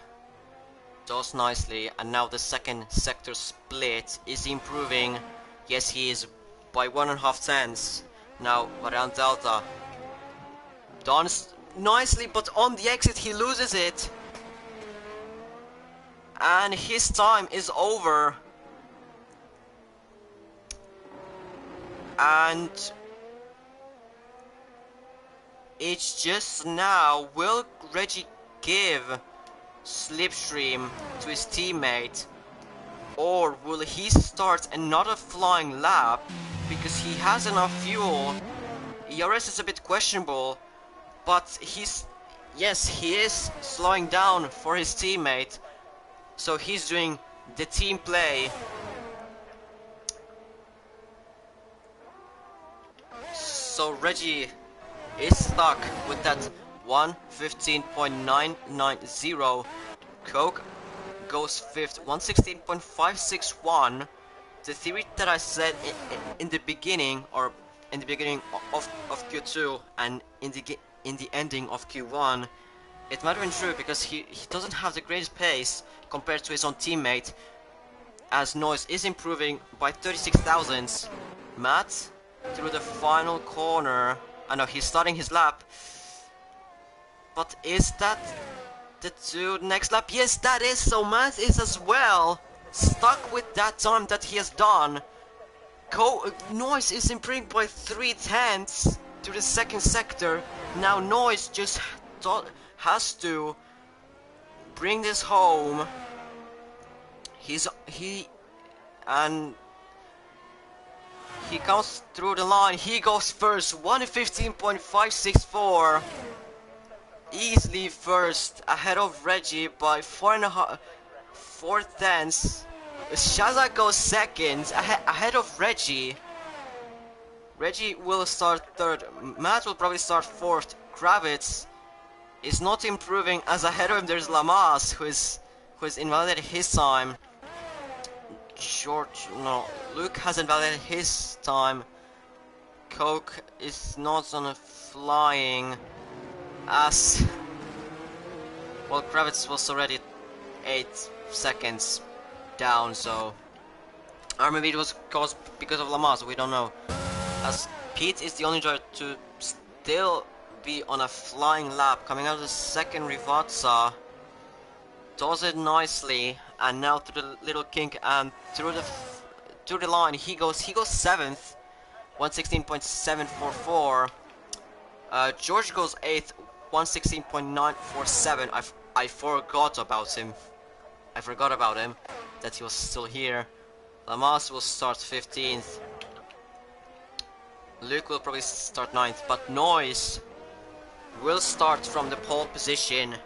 does nicely, and now the second sector split is improving. Yes, he is by 1.5 tenths. Now Variant Delta done nicely, but on the exit he loses it. And his time is over. And it's just now, will Reggie give slipstream to his teammate, or will he start another flying lap because he has enough fuel? ERS is a bit questionable, but he is slowing down for his teammate. So he's doing the team play. So Reggie is stuck with that 1:15.990. Coke goes fifth, 1:16.561. The theory that I said in the beginning, or in the beginning of Q2 and in the ending of Q1, it might have been true, because he doesn't have the greatest pace compared to his own teammate, as Noise is improving by 36 thousandths. Matt through the final corner. I know he's starting his lap, but is that the next lap? Yes, that is. So Matt is as well stuck with that time that he has done. Noise is improving by 3/10 to the second sector. Now Noise just has to bring this home. And he comes through the line. He goes first. 1:15.564. Easily first, ahead of Reggie by 4.5 Shaza goes second, ahead of Reggie. Reggie will start third. Matt will probably start fourth. Kravitz is not improving, as ahead of him there's Lamas, who is invalidated his time. Luke has invalidated his time. Coke is not on a flying, as well. Kravitz was already 8 seconds down, so, or maybe it was caused because of Lamas, we don't know. As Pete is the only driver to still be on a flying lap, coming out of the second Rivazza, does it nicely, and now through the little kink and through the line he goes 7th, 1:16.744. George goes 8th, 1:16.947. I forgot about him. That he was still here. Lamas will start 15th. Luke will probably start 9th, but Noise will start from the pole position.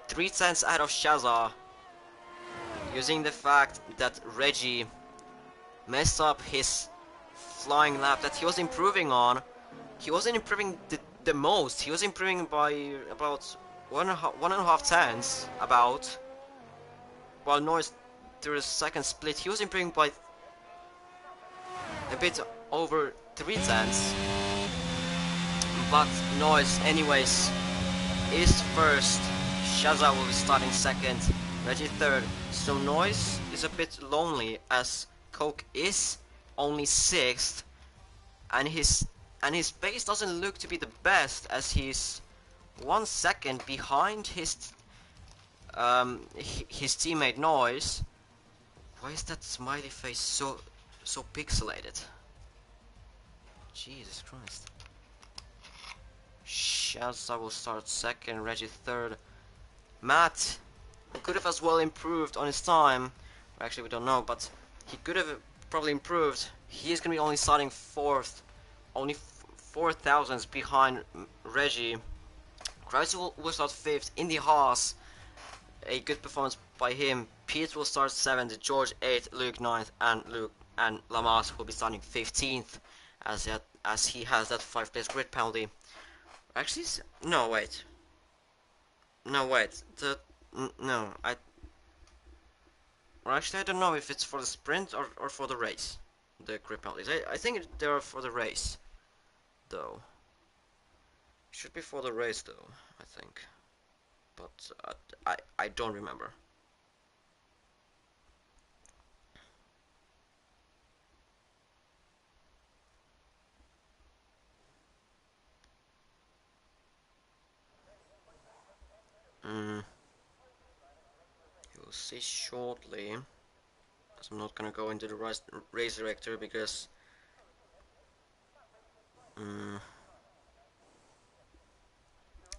3/10 ahead of Shaza, using the fact that Reggie messed up his flying lap that he was improving on. He wasn't improving the most. He was improving by about one and a half tenths, about. While Noise, through the second split, he was improving by a bit over 3/10. But Noise, anyways, is first. Shaza will be starting second. Reggie third. So Noise is a bit lonely, as Coke is only 6th, and his pace doesn't look to be the best, as he's 1 second behind his teammate Noise. Why is that smiley face so pixelated? Jesus Christ. Shaza will start second, Reggie third. Matt could have as well improved on his time. Actually, we don't know, but he could have probably improved. He is going to be only starting 4th, only 4 thousandths behind Reggie. Kreisel will start 5th in the Haas. A good performance by him. Pete will start 7th, George 8th, Luke 9th, and Lamas will be starting 15th, as he has that 5-place grid penalty. Actually, no, wait. No, wait. No, or actually, I don't know if it's for the sprint or for the race. The grip penalties. I think they are for the race, though. Should be for the race, though, I think. But I don't remember. You'll see shortly. As I'm not gonna go into the race director because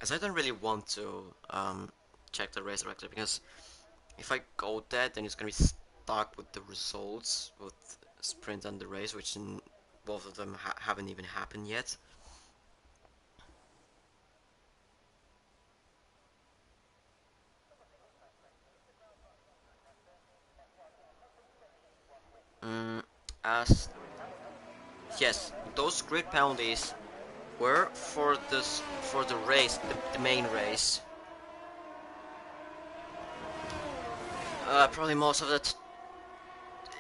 as I don't really want to check the race director, because if I go there, then it's gonna be stuck with the results with sprint and the race, which both of them haven't even happened yet. As yes, those grid penalties were for the race, the main race. Probably most of that.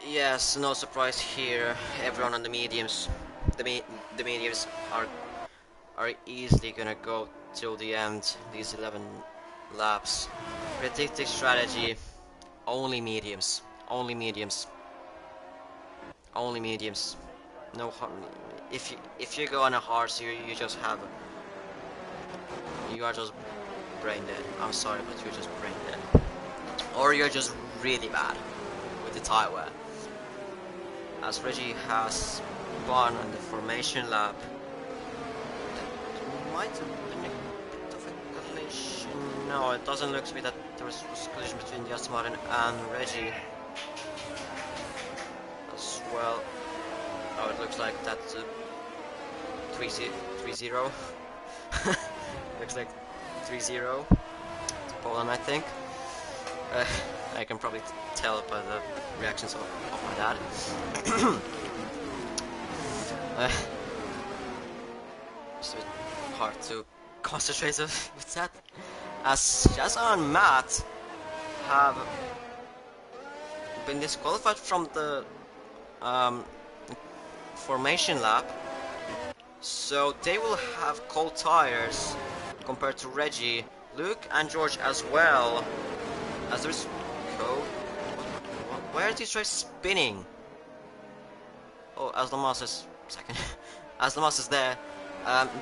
Yes, no surprise here. Everyone on the mediums, the mediums are easily gonna go till the end. These 11 laps. Predictive strategy. Only mediums. Only mediums. Only mediums. No, if you go on a horse, you just have. You are just brain dead. I'm sorry, but you're just brain dead. or you're just really bad with the tire wear. As Reggie has spun on the formation lap, that might have been a bit of a collision. No, it doesn't look to be that there was a collision between the Aston Martin and Reggie as well. Oh, it looks like that's a 3-0. Looks like 3-0 to Poland, I think. I can probably tell by the reactions of my dad. It's a bit hard to concentrate with that. As Shazza and Matt have been disqualified from the formation lap, so they will have cold tires compared to Reggie, Luke and George as well. As there's Coke. Where are these races spinning? Oh, as Lamas is second. As Lamas is there.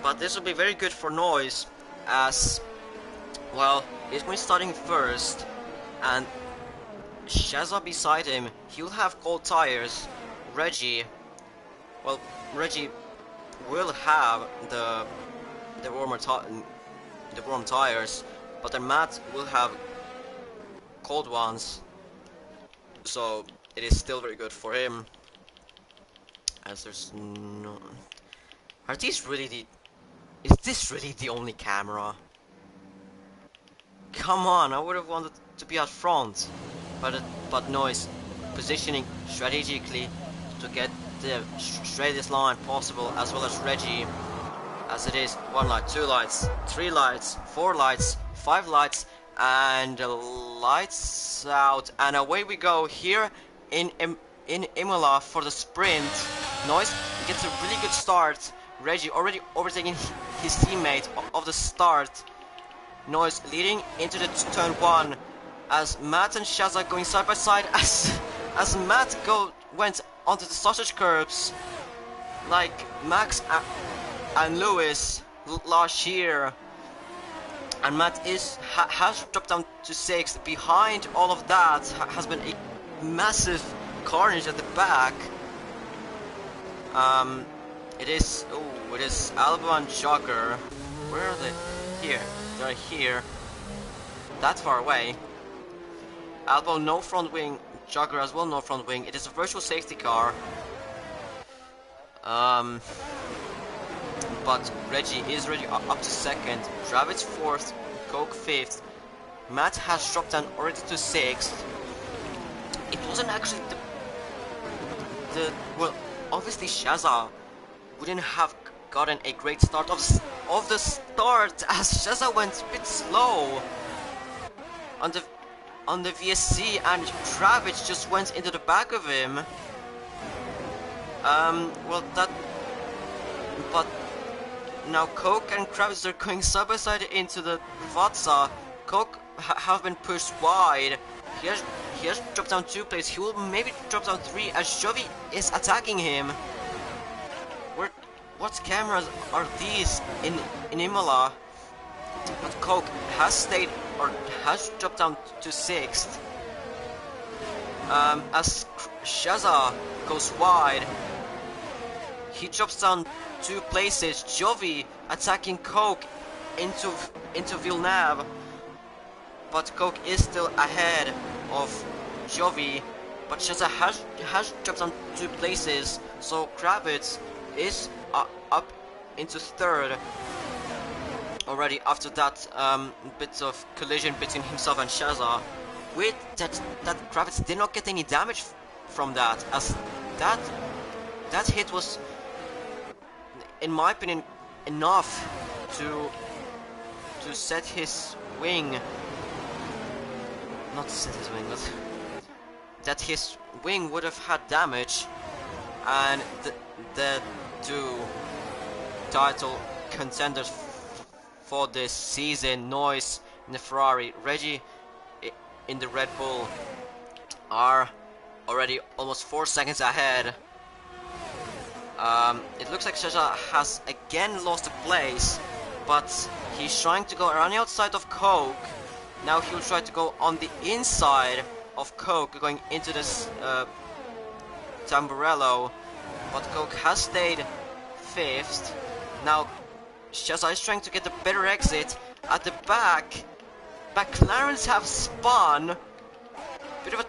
But this will be very good for Noise, as well, he's going to be starting first, and Shazza beside him, he'll have cold tires. Reggie will have the warm tires, but then Matt will have cold ones, so it is still very good for him. As there's no... Are these really the... Is this really the only camera? Come on, I would have wanted to be out front, but Noise positioning strategically to get the straightest line possible, as well as Reggie, as it is 1 light, 2 lights, 3 lights, 4 lights, 5 lights, and lights out, and away we go here in Imola for the sprint. Noise gets a really good start. Reggie already overtaking his teammate of the start. Noise leading into the turn 1, as Matt and Shazza going side by side, as Matt went onto the sausage curbs like Max and Lewis last year, and Matt has dropped down to 6th. Behind all of that has been a massive carnage at the back. It is Alba and Jogger. Where are they? Here. They're here. That far away. Alba no front wing. Jogger as well no front wing. It is a virtual safety car. But Reggie is already up to 2nd. Travis 4th. Coke 5th. Matt has dropped down already to 6th. It wasn't actually well, obviously Shazza wouldn't have gotten a great start of the start, as Shazza went a bit slow on the VSC, and Travis just went into the back of him. But now Coke and Kravitz are going side by side into the Vatsa. Coke have been pushed wide. He has dropped down 2 places. He will maybe drop down 3, as Jovi is attacking him. What cameras are these in Imola? But Coke has stayed, or has dropped down to 6th. As Shazza goes wide, he drops down 2 places. Jovi attacking Coke into Villeneuve, but Coke is still ahead of Jovi. But Shazza has dropped down 2 places, so Kravitz is up into 3rd already after that bit of collision between himself and Shazza. With that Kravitz did not get any damage from that, as that hit was, in my opinion, enough to set his wing, not set his wing, but that his wing would have had damage, and the 2 title contenders for this season, Noise in the Ferrari, Reggie in the Red Bull, are already almost 4 seconds ahead. It looks like Shazza has again lost a place, but he's trying to go around the outside of Coke, Now he'll try to go on the inside of Coke, going into this Tamburello, but Coke has stayed 5th. Now Shaza is trying to get a better exit at the back. McLarens have spun. Bit of a,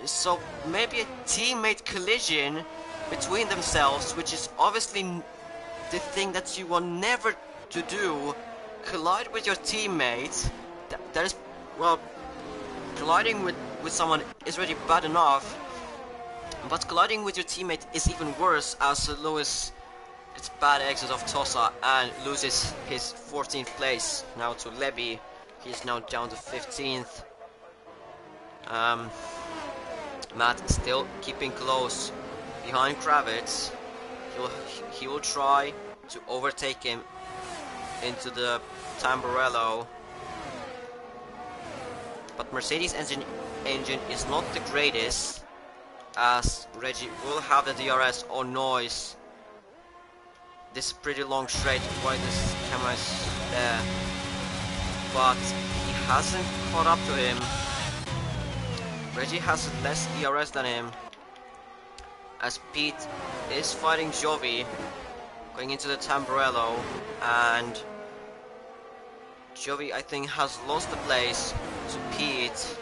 so maybe a teammate collision between themselves, which is obviously the thing that you want never to do. Collide with your teammate. That is, well, colliding with someone is already bad enough, but colliding with your teammate is even worse, as Lewis gets bad exit of Tosa and loses his 14th place now to Leby. He's now down to 15th. Matt still keeping close behind Kravitz. He will try to overtake him into the Tamburello, but Mercedes engine is not the greatest, as Reggie will have the DRS on noise. This is pretty long straight, why this camera is there, but he hasn't caught up to him. Reggie has less DRS than him, as Pete is fighting Jovi going into the Tamburello, and Jovi, I think, has lost the place to Pete.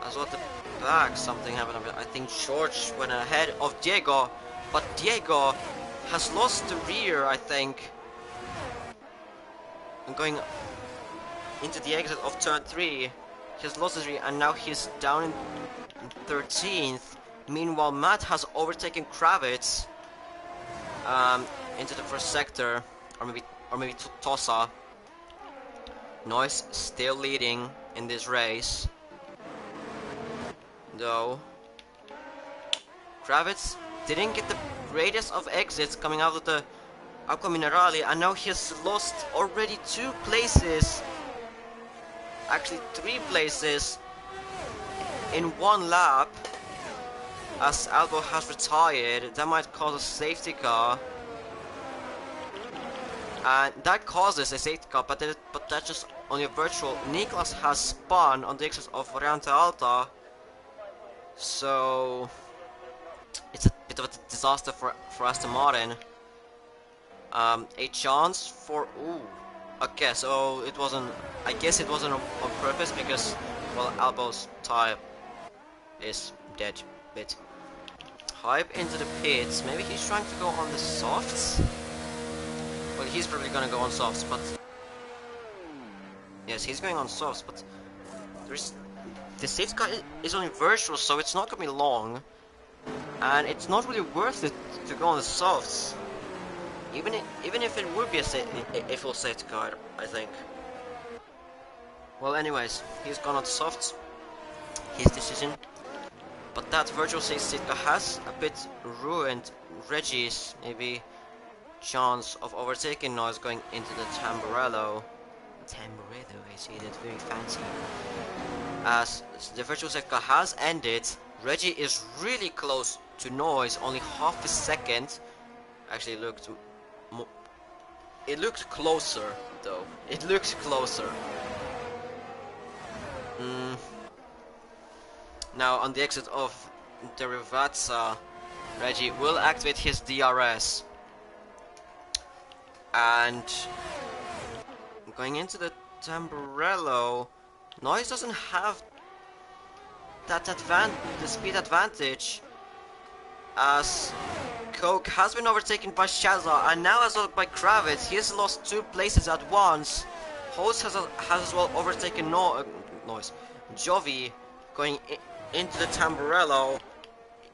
As well at the back something happened. I think George went ahead of Diego, but Diego has lost the rear, I think. And going into the exit of turn 3, he has lost his rear, and now he's down in 13th. Meanwhile, Matt has overtaken Kravitz into the first sector, or maybe Tosa. Noise still leading in this race, though Kravitz didn't get the greatest of exits coming out of the Acqua Minerale, and now he has lost already 2 places, actually 3 places in 1 lap, as Albo has retired. That might cause a safety car, and that causes a safety car, but that's just only a virtual. Niklas has spun on the exit of Variante Alta, so it's a bit of a disaster for Aston Martin. A chance for okay, so it wasn't. I guess it wasn't on purpose, because, well, Albo's tire is dead. Bit hype into the pits. Maybe he's trying to go on the softs. Well, he's probably gonna go on softs, but yes, he's going on softs. But the safety car is only virtual, so it's not gonna be long, and it's not really worth it to go on the softs. Even if it would be a full safety car, I think. Well, anyways, he's gone on softs. His decision. But that virtual safety car has a bit ruined Reggie's maybe chance of overtaking Noise going into the Tamburello. I see that, very fancy. As the virtual safety car has ended, Reggie is really close to Noise, only half a second. Actually, it looked closer, though. It looked closer. Now, on the exit of Derivazza, Reggie will activate his DRS. And going into the Tamburello, Noise doesn't have that the speed advantage, as Coke has been overtaken by Shaza, and now as well by Kravitz. He has lost 2 places at once. Host has as well overtaken Noise. Jovi going into the Tamburello,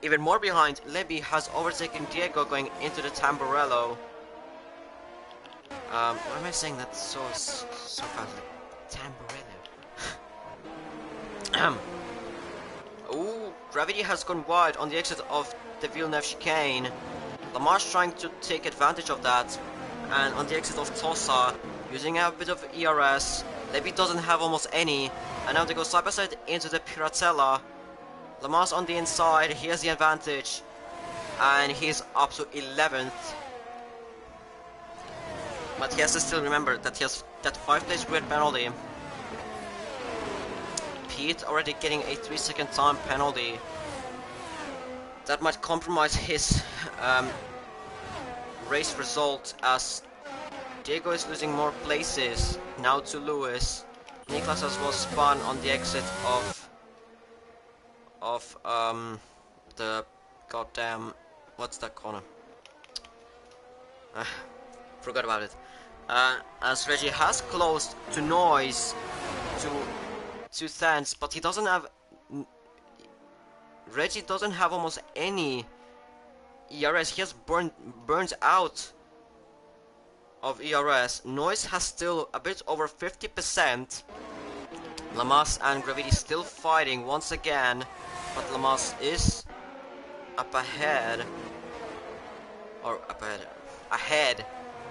even more behind. Leby has overtaken Diego going into the Tamburello. Why am I saying that so fast? Tamburello. Ooh, Gravity has gone wide on the exit of the Villeneuve chicane. Lamar's trying to take advantage of that, and on the exit of Tosa, using a bit of ERS. Leby doesn't have almost any, and now they go side by side into the Piratella. Lamar's on the inside, he has the advantage, and he's up to 11th. But he has to still remember that he has that 5 place grid penalty. Pete already getting a 3-second time penalty. That might compromise his race result, as Diego is losing more places now to Lewis. Niklas as well spun on the exit of the goddamn, what's that corner? Forgot about it. As Reggie has closed to Noise to 2/10, but he doesn't have. Reggie doesn't have almost any ERS. He has burns out of ERS. Noise has still a bit over 50%. Lamas and Gravity still fighting once again, but Lamas is ahead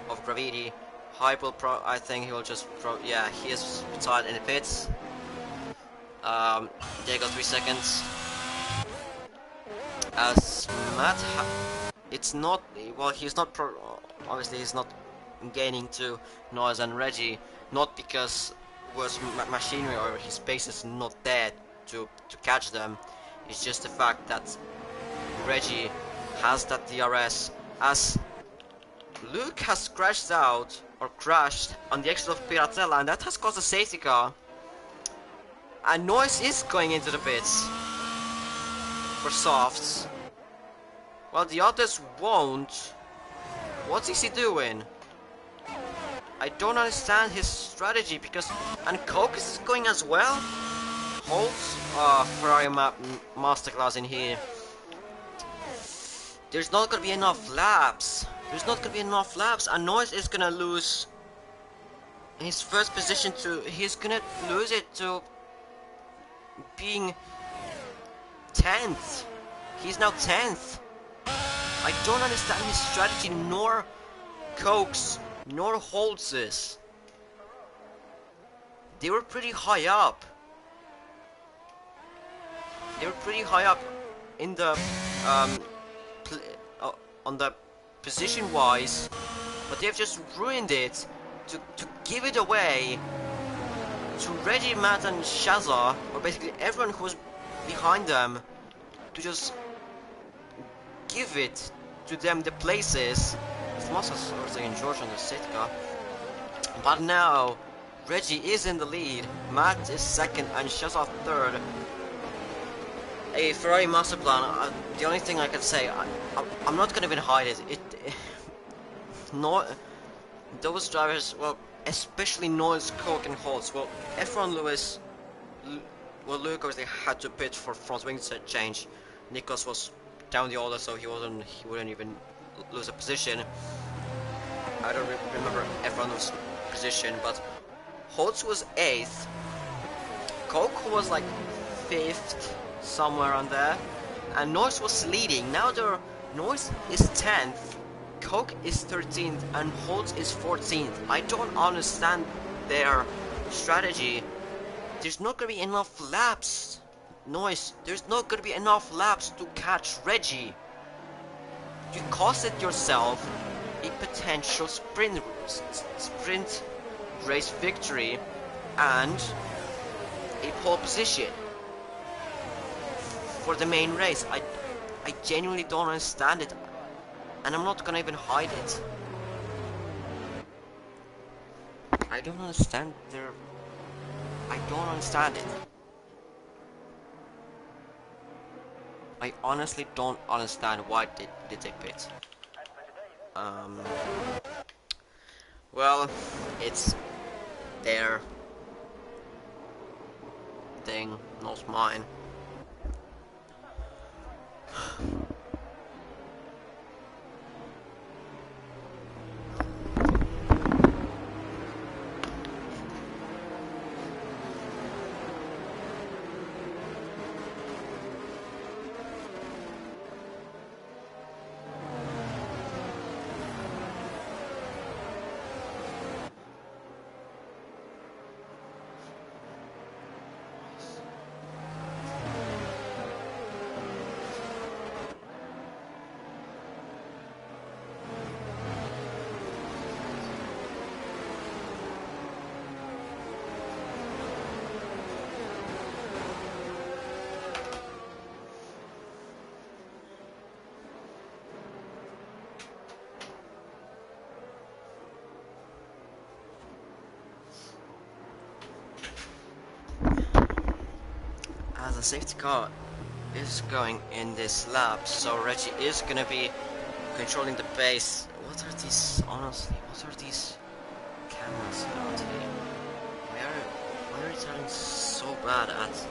of Gravity. Hype will I think he'll just yeah, he is retired in the pits. There goes 3 seconds. As Matt, it's not, well, he's not obviously he's not gaining to Noise and Reggie, not because was machinery or his pace is not there to catch them. It's just the fact that Reggie has that DRS, as Luke has crashed out or crashed on the exit of Piratella, and that has caused a safety car. And Noise is going into the pits for softs. Well, the others won't. What's he doing? I don't understand his strategy, because... And Coke is going as well? Holds? Ferrari masterclass in here. There's not gonna be enough laps. And Noise is gonna lose his first position to... He's gonna lose it to being 10th. He's now 10th. I don't understand his strategy, nor Coke's, nor Holtz's. They were pretty high up. In the on the position-wise, but they've just ruined it to give it away to Reggie, Matt, and Shazza, or basically everyone who was behind them, to just give it to them the places. Mosas also in George on the sit car. But now Reggie is in the lead, Matt is second, and Shazza third. A Ferrari master plan. The only thing I can say, I'm not gonna even hide it. No, those drivers, well, especially Noise, Coke, and Holtz. Well, F1 Lewis, well, Luke obviously had to pit for front wing change. Nicholas was down the order, so he wouldn't even lose a position. I don't remember F1's position, but Holtz was 8th. Coke was like 5th, somewhere on there, and Noise was leading. Now Noise is 10th, Coke is 13th, and Holtz is 14th. I don't understand their strategy. There's not gonna be enough laps. Noise, there's not gonna be enough laps to catch Reggie. You costed yourself a potential sprint race victory and a pole position for the main race. I genuinely don't understand it, and I'm not gonna even hide it. I don't understand it. I honestly don't understand why did they pit. Well, it's their thing, not mine. the safety car is going in this lap, so Reggie is gonna be controlling the pace. What are these, honestly? What are these cameras now today? Why are you turning so bad at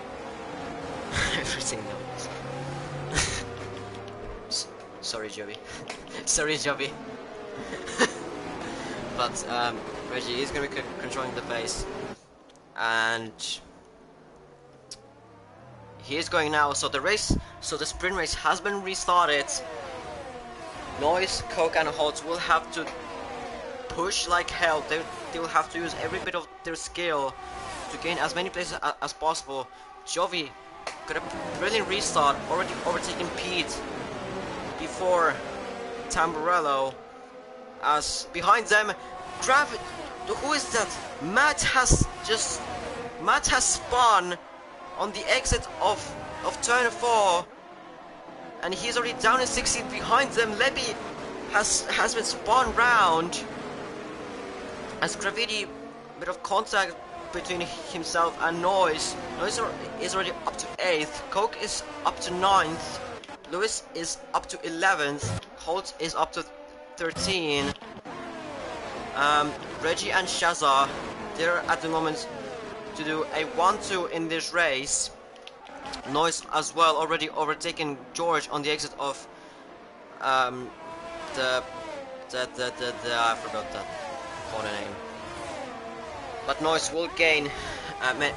everything else? Sorry, Joey. Sorry, Joey. But Reggie is gonna be controlling the pace, and he is going now. So the sprint race has been restarted. Noise, Coke, and Holtz will have to push like hell. They will have to use every bit of their skill to gain as many places as possible. Jovi got a brilliant restart, already overtaking Pete before Tamburello. As behind them, who is that? Matt has spun on the exit of turn 4, and he's already down in 16th. Behind them, Lebby has been spun round. As Gravity, bit of contact between himself and Noise. Noise is already up to 8th. Coke is up to 9th. Lewis is up to 11th. Holt is up to 13. Reggie and Shaza, they're at the moment to do a 1-2 in this race. Noise as well, already overtaken George on the exit of I forgot that corner name. But Noise will gain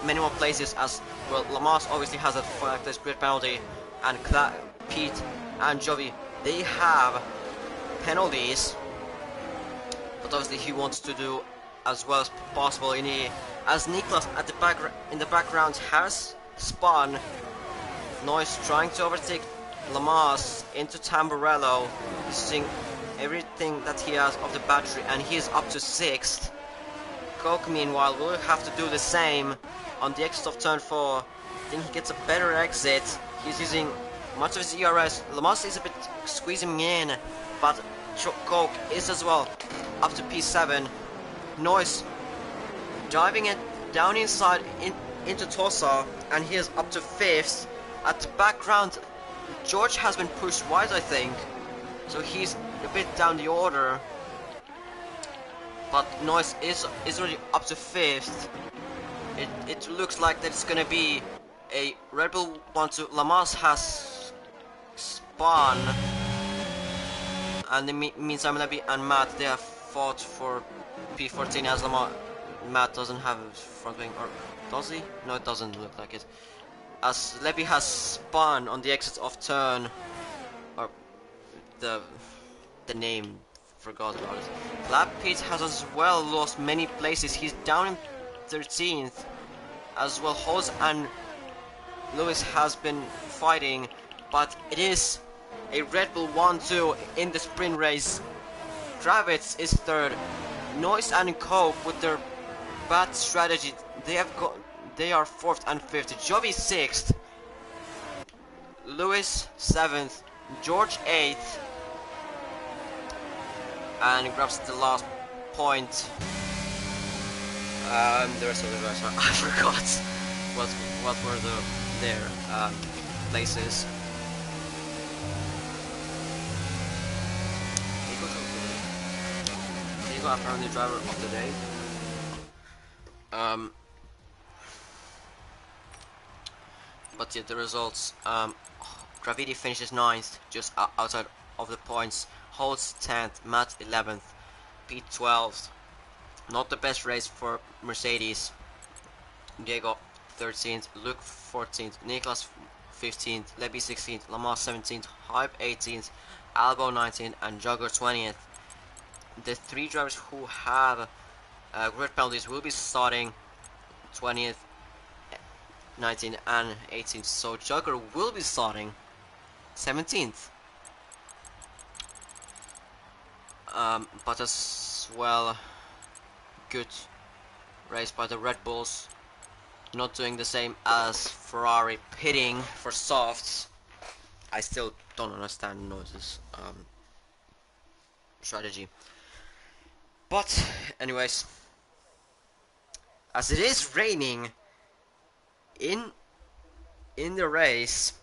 many more places, as well. Lamas obviously has a this grid penalty, and Pete and Jovi, they have penalties. But obviously he wants to do as well as possible as Niklas at in the background has spun. Noise trying to overtake Lamas into Tamburello, using everything that he has of the battery, and he is up to 6th. Coke meanwhile will have to do the same on the exit of turn 4. Then he gets a better exit. He's using much of his ERS. Lamas is a bit squeezing in, but Coke is as well up to P7. Noise diving it down inside into Tosa, and he is up to 5th. At the background, George has been pushed wide, I think, so he's a bit down the order. But Noise is already up to 5th. It looks like that it's gonna be a Red Bull 1-2. Lamas has spun, and it means I'm Lebby and Matt, they have fought for P14, as Matt doesn't have a front wing, or does he? No, it doesn't look like it. As Lebby has spun on the exit of turn, or the name, forgot about it. Lap Pete has as well lost many places. He's down in 13th. As well, Hose and Lewis has been fighting, but it is a Red Bull 1-2 in the sprint race. Kravitz is 3rd. Noise and Coke, with their bad strategy, they are 4th and 5th. Jovi 6th. Lewis 7th. George 8th. And grabs the last point. The rest of the guys, I forgot what were their places. Diego apparently driver of the day. But yeah, the results. Gravity finishes 9th, just outside of the points. Holtz 10th, Matt 11th, Pete 12th. Not the best race for Mercedes. Diego 13th, Luke 14th, Niklas 15th, Lebby 16th, Lamas 17th, Hype 18th, Albo 19th, and Jogger 20th. The 3 drivers who have grid penalties will be starting 20th, 19th, and 18th. So Jogger will be starting 17th. But as well, good race by the Red Bulls. Not doing the same as Ferrari, pitting for softs. I still don't understand Noise's strategy. But anyways, as it is raining in in the race,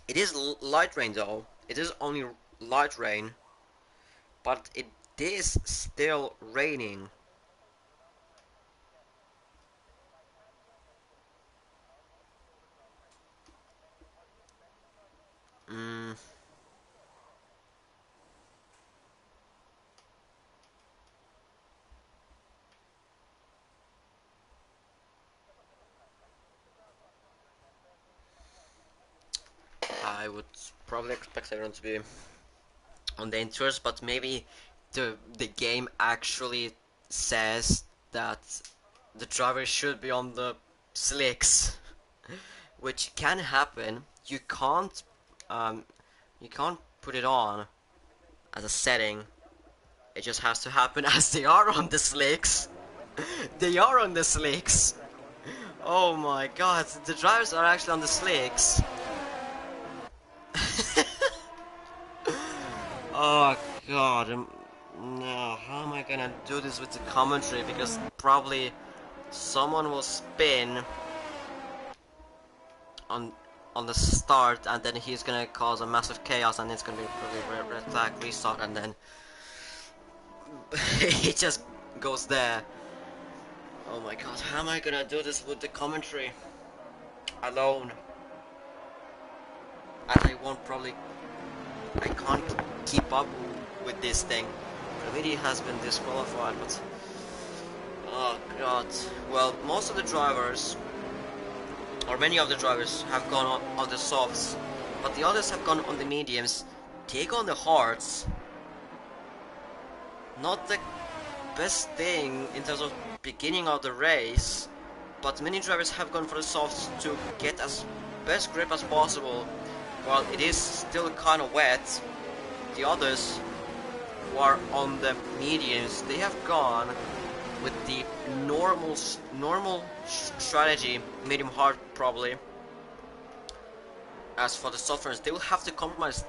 it is light rain though. It is only light rain, but it is still raining. Mm, I would probably expect everyone to be on the intros, but maybe the game actually says that the driver should be on the slicks, which can happen. Um, you can't put it on as a setting. It just has to happen as they are on the slicks. They are on the slicks. Oh my god, the drivers are actually on the slicks. Oh god, no, how am I gonna do this with the commentary? Because probably someone will spin on on the start, and then he's gonna cause a massive chaos, and it's gonna be probably red flag restart, and then it just goes there. Oh my god, how am I gonna do this with the commentary alone? And I won't probably, I can't keep up with this thing. Gravity has been disqualified, but oh god. Well, most of the drivers, or many of the drivers, have gone on the softs, but the others have gone on the mediums. Take on the hards. Not the best thing in terms of beginning of the race, but many drivers have gone for the softs to get as best grip as possible. While it is still kind of wet, the others who are on the mediums, they have gone with the normal strategy, medium hard probably. As for the softwares, they will have to compromise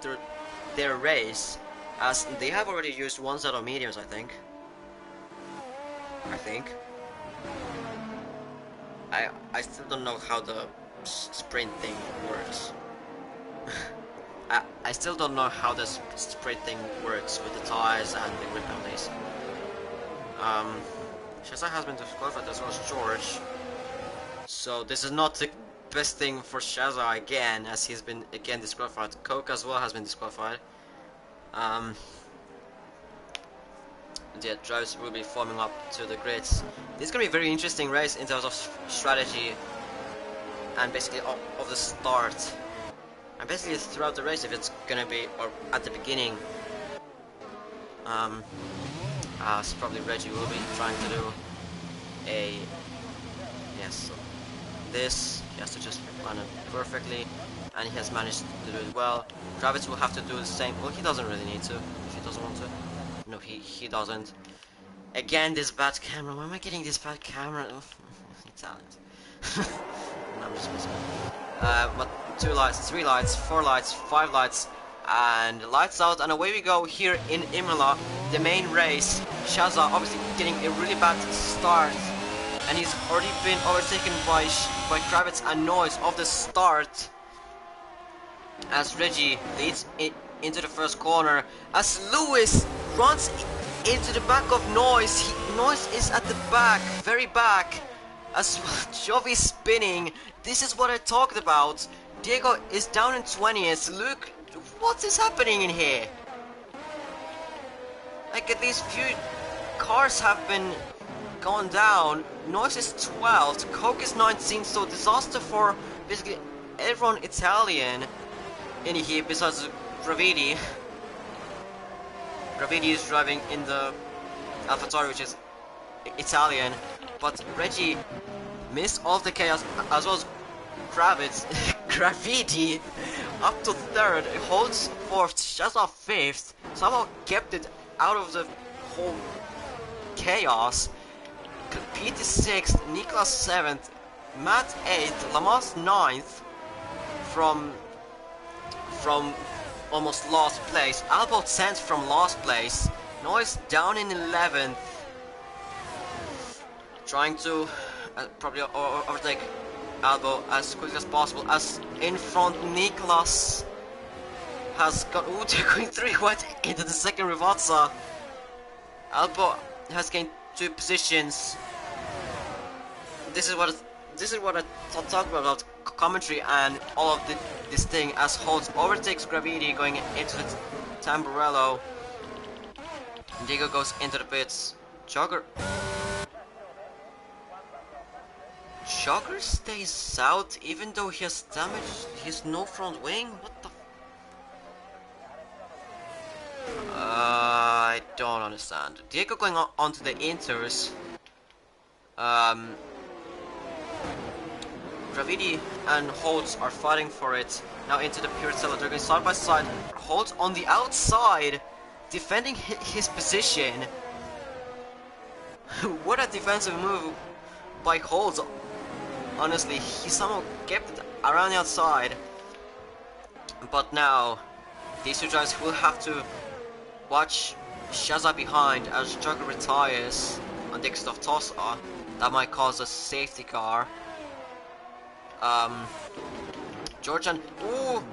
their race, as they have already used one set of mediums, I think. I still don't know how the sprint thing works. I still don't know how the sprint thing works with the tires and the grip penalties. Shazza has been disqualified as well as George. So this is not the best thing for Shazza again, as he's been again disqualified. Coke as well has been disqualified. The drivers will be forming up to the grids. This is gonna be a very interesting race in terms of strategy and basically of the start. And basically throughout the race, if it's gonna be, or at the beginning, as probably Reggie will be trying to do a, yes, so this, he has to just run it perfectly, and he has managed to do it well. Kravitz will have to do the same. Well, he doesn't really need to, if he doesn't want to. No, he doesn't. Again, this bad camera. Why am I getting this bad camera? Talent. No, I'm just messing. But 2 lights, 3 lights, 4 lights, 5 lights, and lights out, and away we go here in Imola, the main race. Shazza obviously getting a really bad start, and he's already been overtaken by Kravitz and Noise off the start, as Reggie leads into the first corner, as Lewis runs into the back of Noise. Noise is at the back, very back, as Jovi spinning. This is what I talked about. Diego is down in 20th. Look, what is happening in here? Like, at least few cars have been gone down. Noise is 12th, Coke is 19th, so disaster for basically everyone Italian in here besides Gravity. Gravity is driving in the AlphaTauri, which is Italian, but Reggie missed all the chaos as well as Kravitz. Gravity up to 3rd, holds 4th, Shazza 5th, somehow kept it out of the whole chaos. Pete is 6th, Niklas 7th, Matt 8th, Lamas 9th from almost last place, Albert 10th from last place, Noise down in 11th, trying to probably overtake Albo as quickly as possible. As in front, Niklas has got. Ooh, they're going 3 wide into the second Rivazza. Albo has gained 2 positions. This is what I talk about commentary and all of this thing, as Holtz overtakes Gravity going into the Tamburello. Diego goes into the pits. Jogger stays out even though he has damaged his no front wing? What the I don't understand. Diego going onto the inters. Gravity and Holtz are fighting for it. Now into the Piratello. They're going side by side. Holtz on the outside, defending his position. What a defensive move by Holtz. Honestly, he somehow kept it around the outside. But now, these two drivers will have to watch Shaza behind as Jogger retires on the exit of Tosa. That might cause a safety car. Georgian, ooh,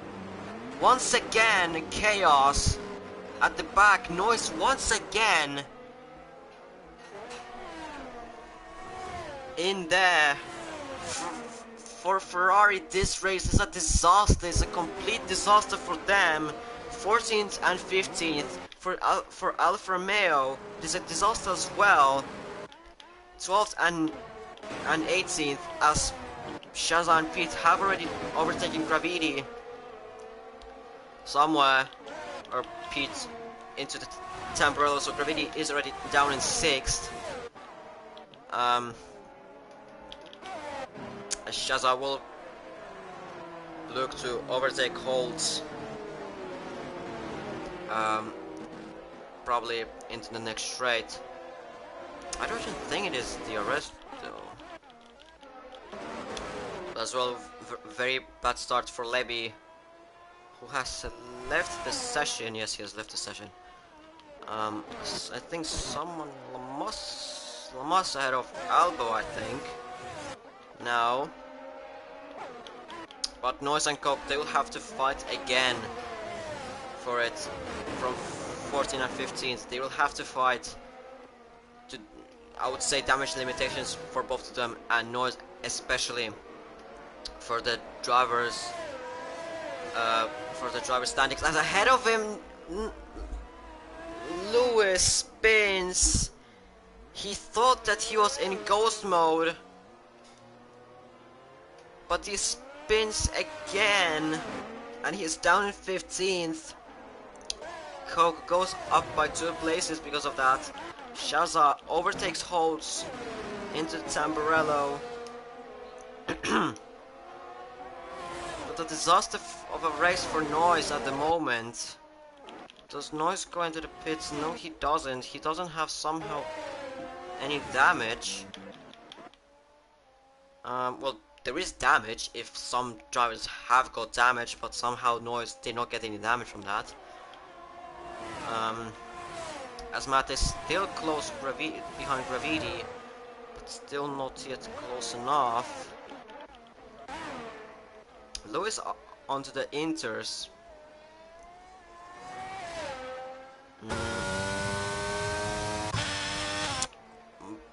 once again, chaos at the back, noise once again in there. For Ferrari, this race is a disaster. It's a complete disaster for them. 14th and 15th for Alfa Romeo. It's a disaster as well. 12th and 18th as Shaza and Pete have already overtaken Gravity somewhere, or Pete into the Tamburello, so Gravity is already down in 6th. Shaza will look to overtake Holtz, probably into the next straight. I don't even think it is the arrest though. As well, very bad start for Levy, who has left the session. Yes, he has left the session. I think someone, Lamas ahead of Albo, I think. Now, but Noise and Cope, they will have to fight again for it from 14th and 15th. They will have to fight to, I would say, damage limitations for both of them, and Noise especially for the drivers standings. And ahead of him, Lewis spins. He thought that he was in ghost mode, but he spins again, and he is down in 15th. Coke goes up by 2 places because of that. Shaza overtakes Holtz into Tamburello. But a disaster of a race for Noise at the moment. Does Noise go into the pits? No, he doesn't. He doesn't have somehow any damage. Well, there is damage if some drivers have got damage, but somehow Noise did not get any damage from that. As Matt is still close behind Gravity, but still not yet close enough. Lewis onto the inters.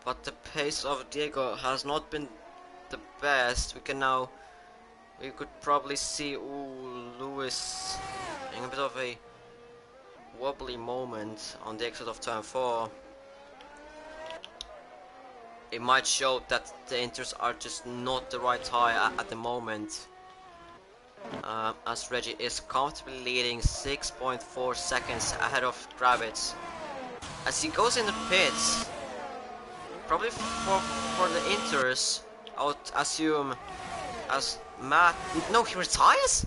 But the pace of Diego has not been the best. We could probably see Lewis in a bit of a wobbly moment on the exit of turn 4. It might show that the inters are just not the right tire at the moment. As Reggie is comfortably leading 6.4 seconds ahead of Kravitz. As he goes in the pits, probably for the inters, I would assume, as Matt... No, he retires?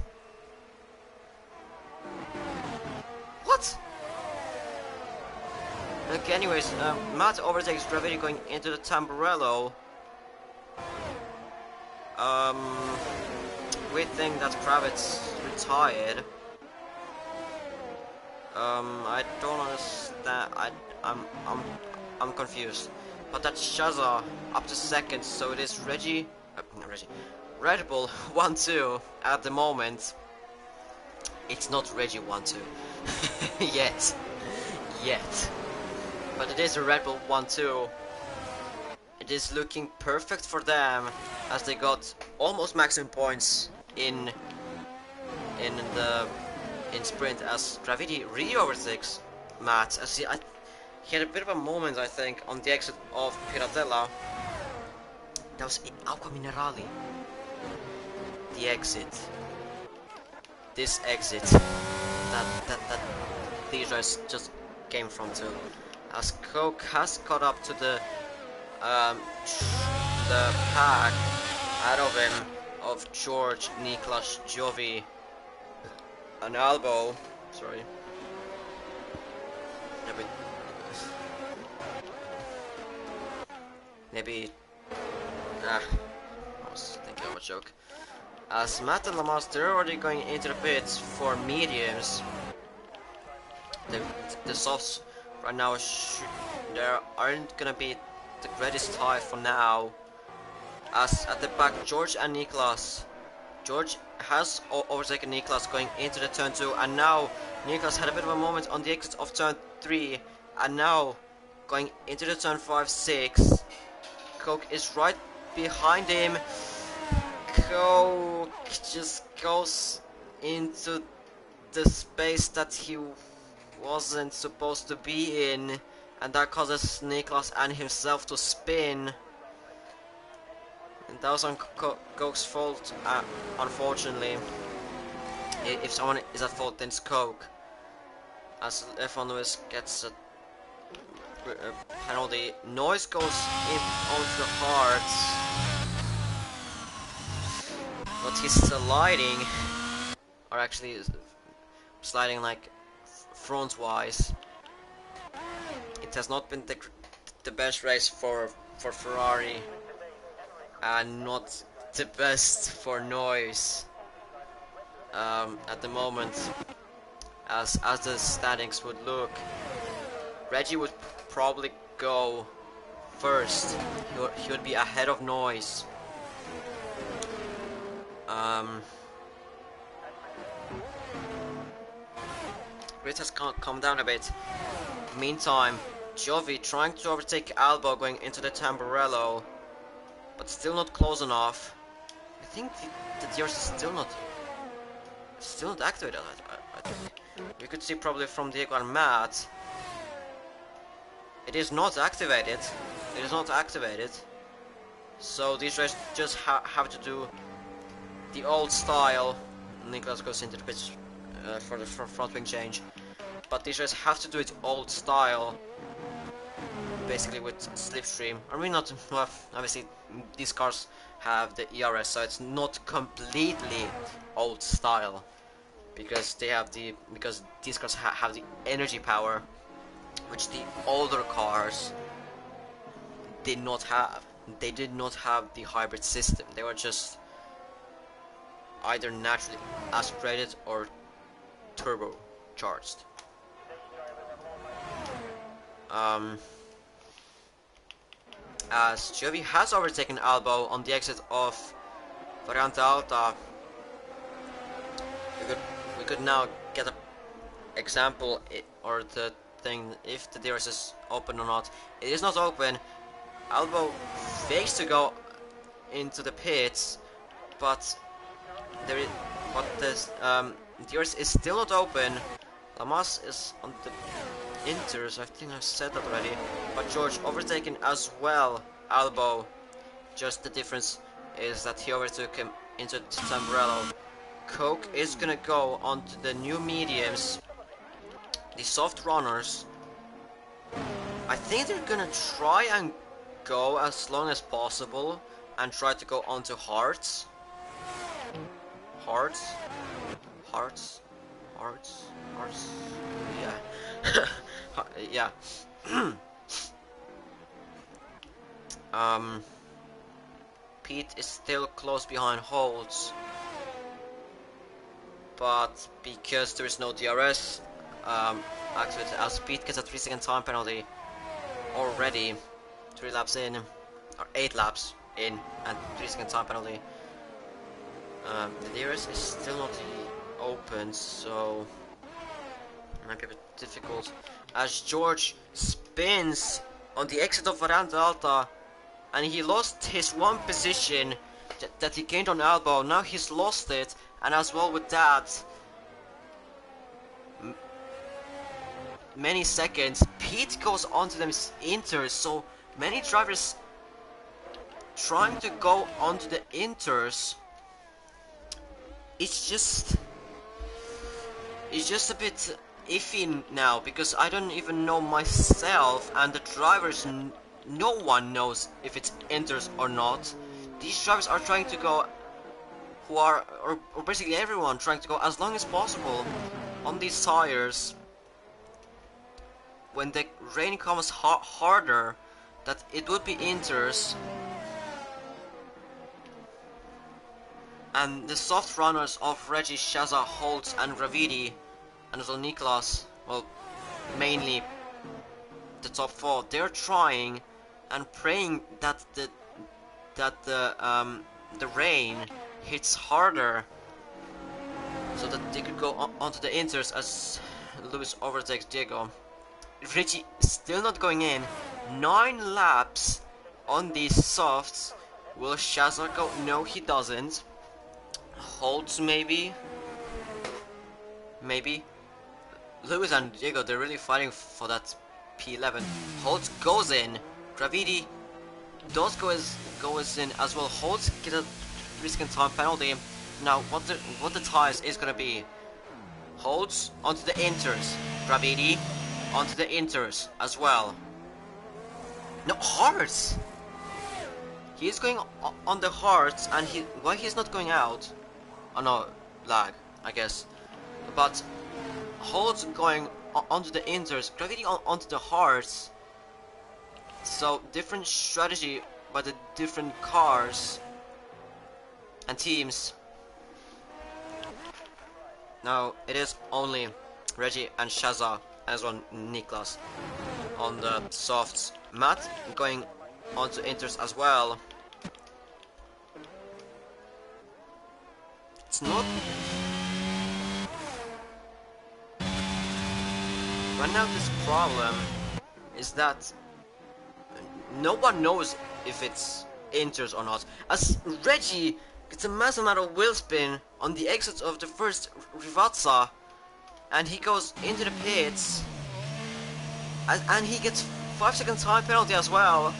What? Okay, anyways, Matt overtakes Gravity going into the Tamburello. We think that Kravitz retired. I don't understand. I'm confused. But that's Shaza up to second, so it is Reggie. Not Reggie. Red Bull 1-2 at the moment. It's not Reggie 1-2 yet, yet, but it is a Red Bull 1-2. It is looking perfect for them as they got almost maximum points in the sprint as Gravity really overtakes Matt as he had a bit of a moment, I think, on the exit of Piratella. That was in Acqua Minerali. The exit. This exit. That these guys just came from too. As Coke has caught up to the pack out of him of George, Niklas, Jovi, an elbow. Sorry. Maybe. I was thinking of a joke. As Matt and Lamas, they're already going into the pits for mediums. The softs right now there aren't gonna be the greatest tie for now. As at the back, George and Niklas. George has overtaken Niklas going into the turn 2, and now Niklas had a bit of a moment on the exit of turn 3, and now going into the turn 5-6. Coke is right behind him. Coke just goes into the space that he wasn't supposed to be in, and that causes Niklas and himself to spin. And that was on Coke's fault, unfortunately. If someone is at fault, then it's Coke. As F1 Lewis gets a penalty. Noise goes in onto the hearts. But he's sliding, or actually sliding like front-wise. It has not been the best race for Ferrari, and not the best for Noise at the moment. As the standings would look, Reggie would probably go first. He would be ahead of Noise. Grid has calmed down a bit. Meantime, Jovi trying to overtake Albo going into the Tamburello, but still not close enough. I think the DRS is still not activated. I think you could see probably from Diego and Matt. It is not activated. It is not activated. So these guys just have to do the old style. Niklas goes into the pitch for the front wing change. But these guys have to do it old style. Basically with slipstream. I mean, not well, obviously these cars have the ERS, so it's not completely old style, because these cars have the energy power, which the older cars did not have. They did not have the hybrid system. They were just either naturally aspirated or turbocharged. As Jovi has overtaken Albo on the exit of Variante Alta, we could now get an example or the thing if the DRS is open or not. It is not open. Albo fakes to go into the pits, but the DRS is still not open. Lamas is on the inters, I think I've said that already, but George overtaken as well Albo. Just the difference is that he overtook him into Tamburello. Coke is gonna go onto the new mediums, the soft runners. I think they're gonna try and go as long as possible and try to go onto Hearts. Yeah. Yeah. Pete is still close behind Holtz, but because there is no DRS, actually, as Pete gets a 3-second time penalty already, 3 laps in, or 8 laps in, and 3-second time penalty. The DRS is still not open, so it might be a bit difficult. As George spins on the exit of Varanda Alta, and he lost his one position that he gained on elbow. Now he's lost it, and as well with that, many seconds. Pete goes onto them inters, so many drivers trying to go onto the inters. It's just a bit iffy now, because I don't even know myself, and the drivers, no one knows if it's inters or not. These drivers are trying to go, or basically everyone trying to go as long as possible on these tires. When the rain comes harder, that it would be inters. And the soft runners of Reggie, Shaza, Holtz, and Gravidi, and also Niklas, well, mainly the top four, they're trying and praying that the rain hits harder, so that they could go onto the inters as Lewis overtakes Diego. Richie still not going in. 9 laps on these softs. Will Shaza go? No, he doesn't. Holtz maybe. Lewis and Diego, they're really fighting for that P11. Holtz goes in. Gravidi does goes in as well. Holtz gets a 3-second time penalty. Now what the tires is gonna be? Holtz onto the inters. Gravidi onto the inters as well. No, Hearts! He is going on the Hearts, and why he's not going out? Oh no, lag, I guess. But Holtz going onto the inters, Gravity onto the Hearts. So different strategy by the different cars and teams. Now it is only Reggie and Shaza, as well Niklas, on the softs. Matt going onto inters as well. It's not. Right now this problem is that no one knows if it's inters or not. As Reggie gets a massive amount of wheel spin on the exits of the first Rivazza, and he goes into the pits, and he gets 5-second time penalty as well.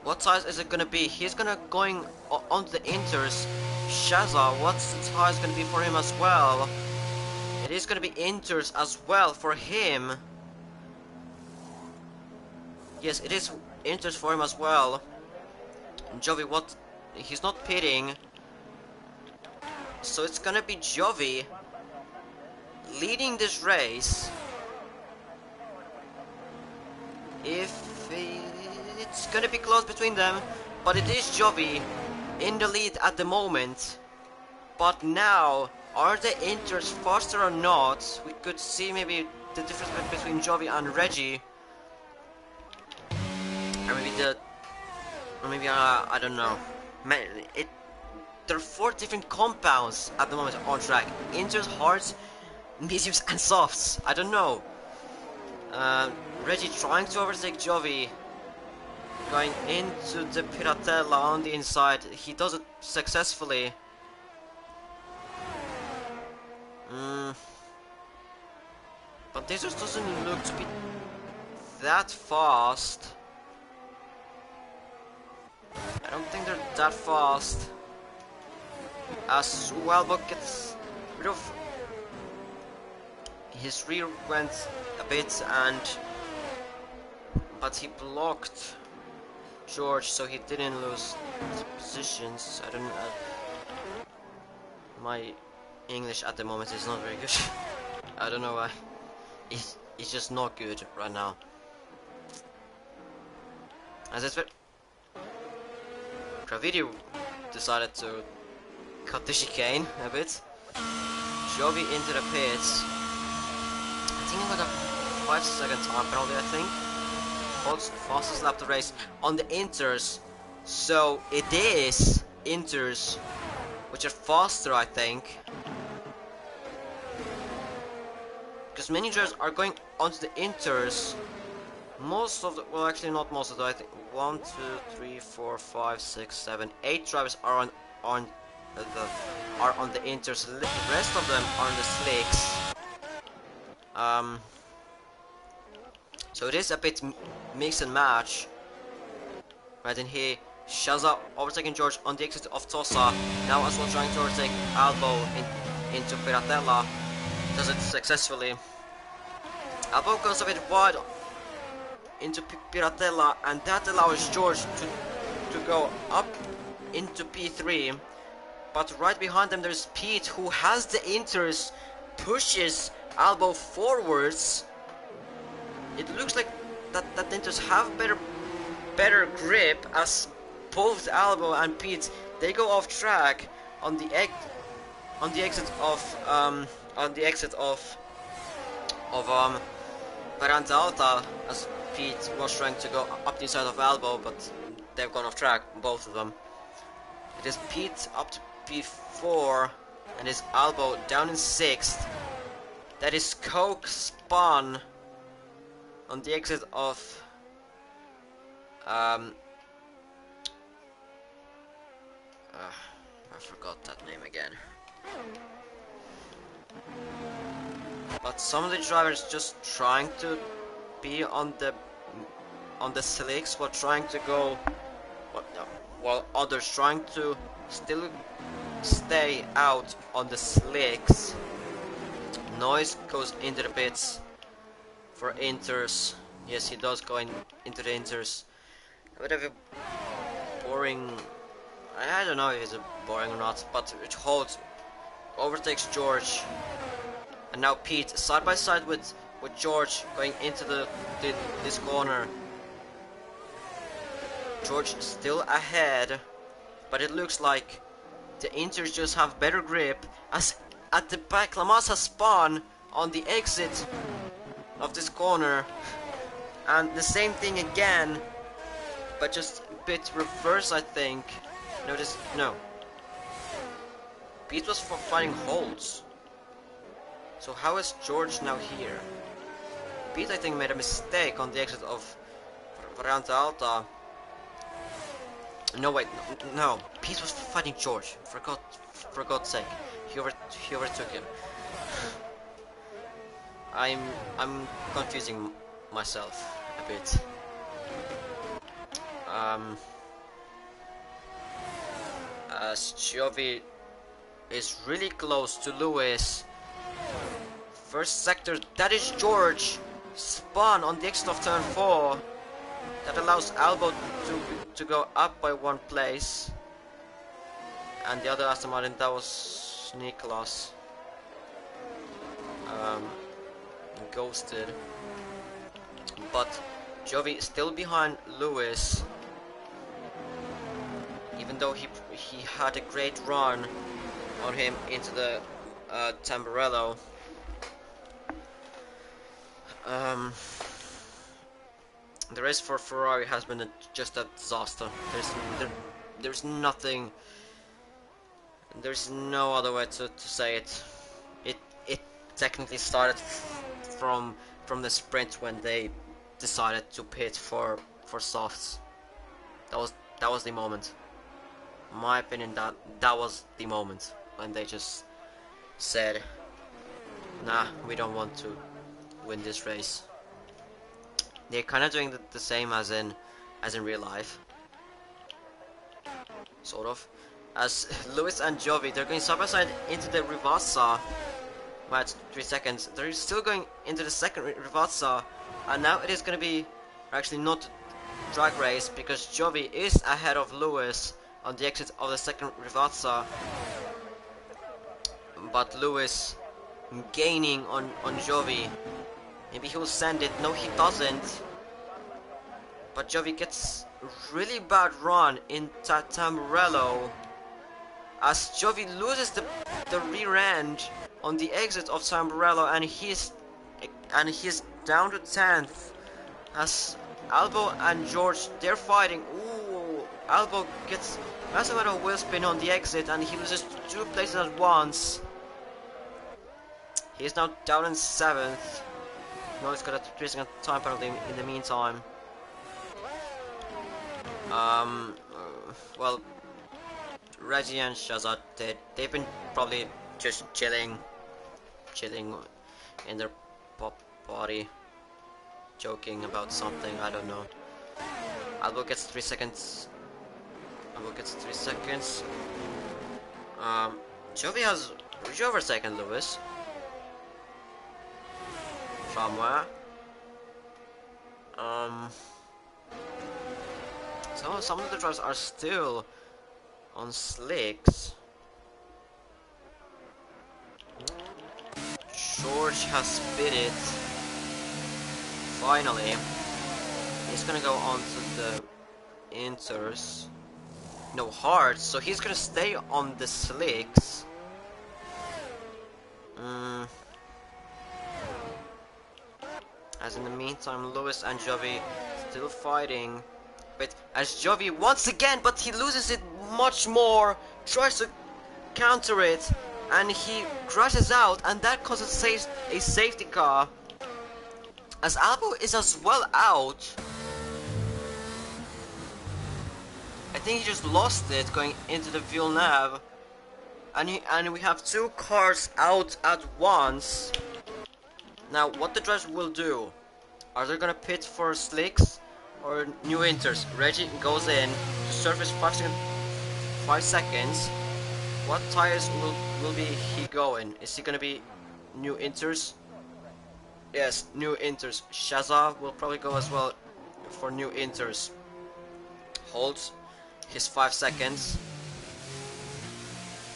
What size is it gonna be? He's gonna going onto the inters. Shaza, what's the size gonna be for him as well? It is gonna be inters as well for him. Yes, it is inters for him as well. Jovi, what? He's not pitting. So it's gonna be Jovi leading this race. It's gonna be close between them, but it is Jovi in the lead at the moment. But now, are the inters faster or not? We could see maybe the difference between Jovi and Reggie. Or maybe I don't know. Man, there are 4 different compounds at the moment on track. Inters, hards, mediums, and softs. I don't know. Reggie trying to overtake Jovi, going into the Piratella on the inside. He does it successfully. But this just doesn't look to be that fast. I don't think they're that fast. As Wellbook gets rid of his rear went a bit, but he blocked George, so he didn't lose positions. I don't know. My English at the moment is not very good. I don't know why. It's just not good right now. As it's Gravidi decided to cut the chicane a bit. Jovi into the pits. I think he got a 5-second time penalty, I think. Holtz fastest lap the race on the inters. So it is inters, which are faster, I think. Because many drivers are going onto the inters. Most of the, well, actually not most of the, I think 1, 2, 3, 4, 5, 6, 7, 8 drivers are on the inters. The rest of them are on the slicks. So it is a bit mix and match. Right, and here Shaza overtaking George on the exit of Tosa. Now as well trying to overtake Albo into Piratella. Does it successfully. Albo goes a bit wide into Piratella, and that allows George to go up into P3. But right behind them there's Pete, who has the inters, pushes Albo forwards. It looks like that the inters have better grip, as both Albo and Pete, they go off track on the exit of Varanta Alta, as Pete was trying to go up the inside of Albo, but they've gone off track, both of them. It is Pete up to P4 and his Albo down in 6th. That is Coke spun on the exit of I forgot that name again. But some of the drivers just trying to be on the slicks while trying to go, while others trying to still stay out on the slicks. Noise goes into the pits for inters. Yes, he does go into the inters. A bit of a boring. I don't know if it's boring or not, but it holds, overtakes George, and now Pete side by side with George going into this corner. George still ahead, but it looks like the inters just have better grip, as at the back Lamas has spun on the exit of this corner, and the same thing again, but just a bit reverse, I think. No. Pete was for finding holes. So how is George now here? Pete, I think, made a mistake on the exit of Varianta Alta. No, wait, no. Pete was fighting George. For God's sake, he overtook him. I'm confusing myself a bit. As Giovi is really close to Lewis. First sector, that is George. Spun on the exit of turn 4. That allows Albo to go up by 1 place. And the other Aston Martin, that was Nicholas. Ghosted. But Giovi is still behind Lewis. Even though he had a great run on him into the Tamburello. The race for Ferrari has been just a disaster. There's nothing. There's no other way to say it. It technically started from the sprint when they decided to pit for softs. That was the moment. In my opinion, that was the moment when they just said, nah, we don't want to win this race. They're kind of doing the same as in real life, sort of. As Lewis and Giovi, they're going side by side into the Rivazza. At 3 seconds, they're still going into the second Rivazza, and now it is going to be actually not drag race, because Giovi is ahead of Lewis on the exit of the second Rivazza, but Lewis gaining on Giovi. Maybe he will send it. No, he doesn't. But Giovi gets a really bad run in Tamburello, as Giovi loses the rear end on the exit of Tamburello, and he's down to 10th. As Albo and George, they're fighting. Ooh, Albo gets massive amount of wheel spin on the exit and he loses 2 places at once. He is now down in 7th. No, he's got a 3-second time penalty in the meantime. Well, Reggie and Shazad, they've been probably just chilling in their body, joking about something, I don't know. Albo gets 3 seconds. Jovi has overtaken Lewis. Somewhere. So some of the drivers are still on slicks. George has spit it. Finally. He's gonna go on to the inters. No hards, so he's gonna stay on the slicks. As in the meantime, Lewis and Jovi still fighting. But as Jovi once again, but he loses it much more, tries to counter it, and he crashes out, and that causes a safety car. As Albo is as well out. I think he just lost it going into the Villeneuve. And we have 2 cars out at once. Now, what the drivers will do? Are they gonna pit for slicks or new inters? Reggie goes in to surface 5 seconds. What tires will be he going? Is he gonna be new inters? Yes, new inters. Shaza will probably go as well for new inters. Holds his 5 seconds.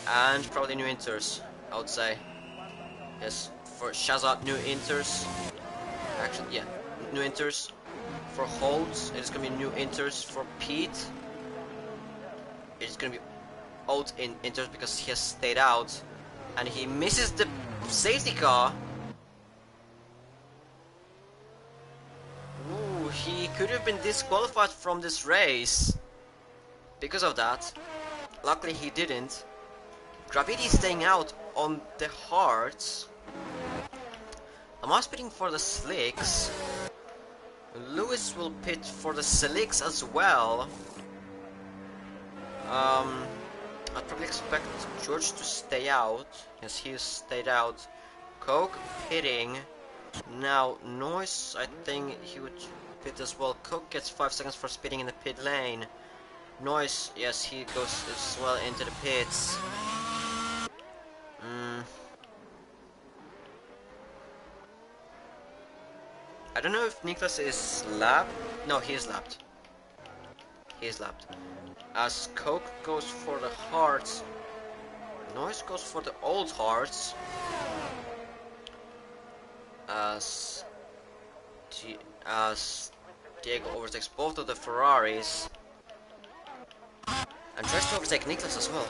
And probably new inters, I would say. Yes, for Shazad, new inters. Actually, yeah, new inters. For Holtz, it's gonna be new inters. For Pete, it's gonna be old inters because he has stayed out. And he misses the safety car. Ooh, he could have been disqualified from this race because of that. Luckily he didn't. Gravity staying out on the hards. Lamar pitting for the slicks. Lewis will pit for the slicks as well. I'd probably expect George to stay out. Yes, he stayed out. Coke pitting. Now Noise, I think he would pit as well. Coke gets 5 seconds for speeding in the pit lane. Noise, yes, he goes as well into the pits. I don't know if Niklas is lapped. No, he is lapped. He is lapped. As Coke goes for the hearts, Noise goes for the old hearts. As Diego overtakes both of the Ferraris and tries to overtake Niklas as well.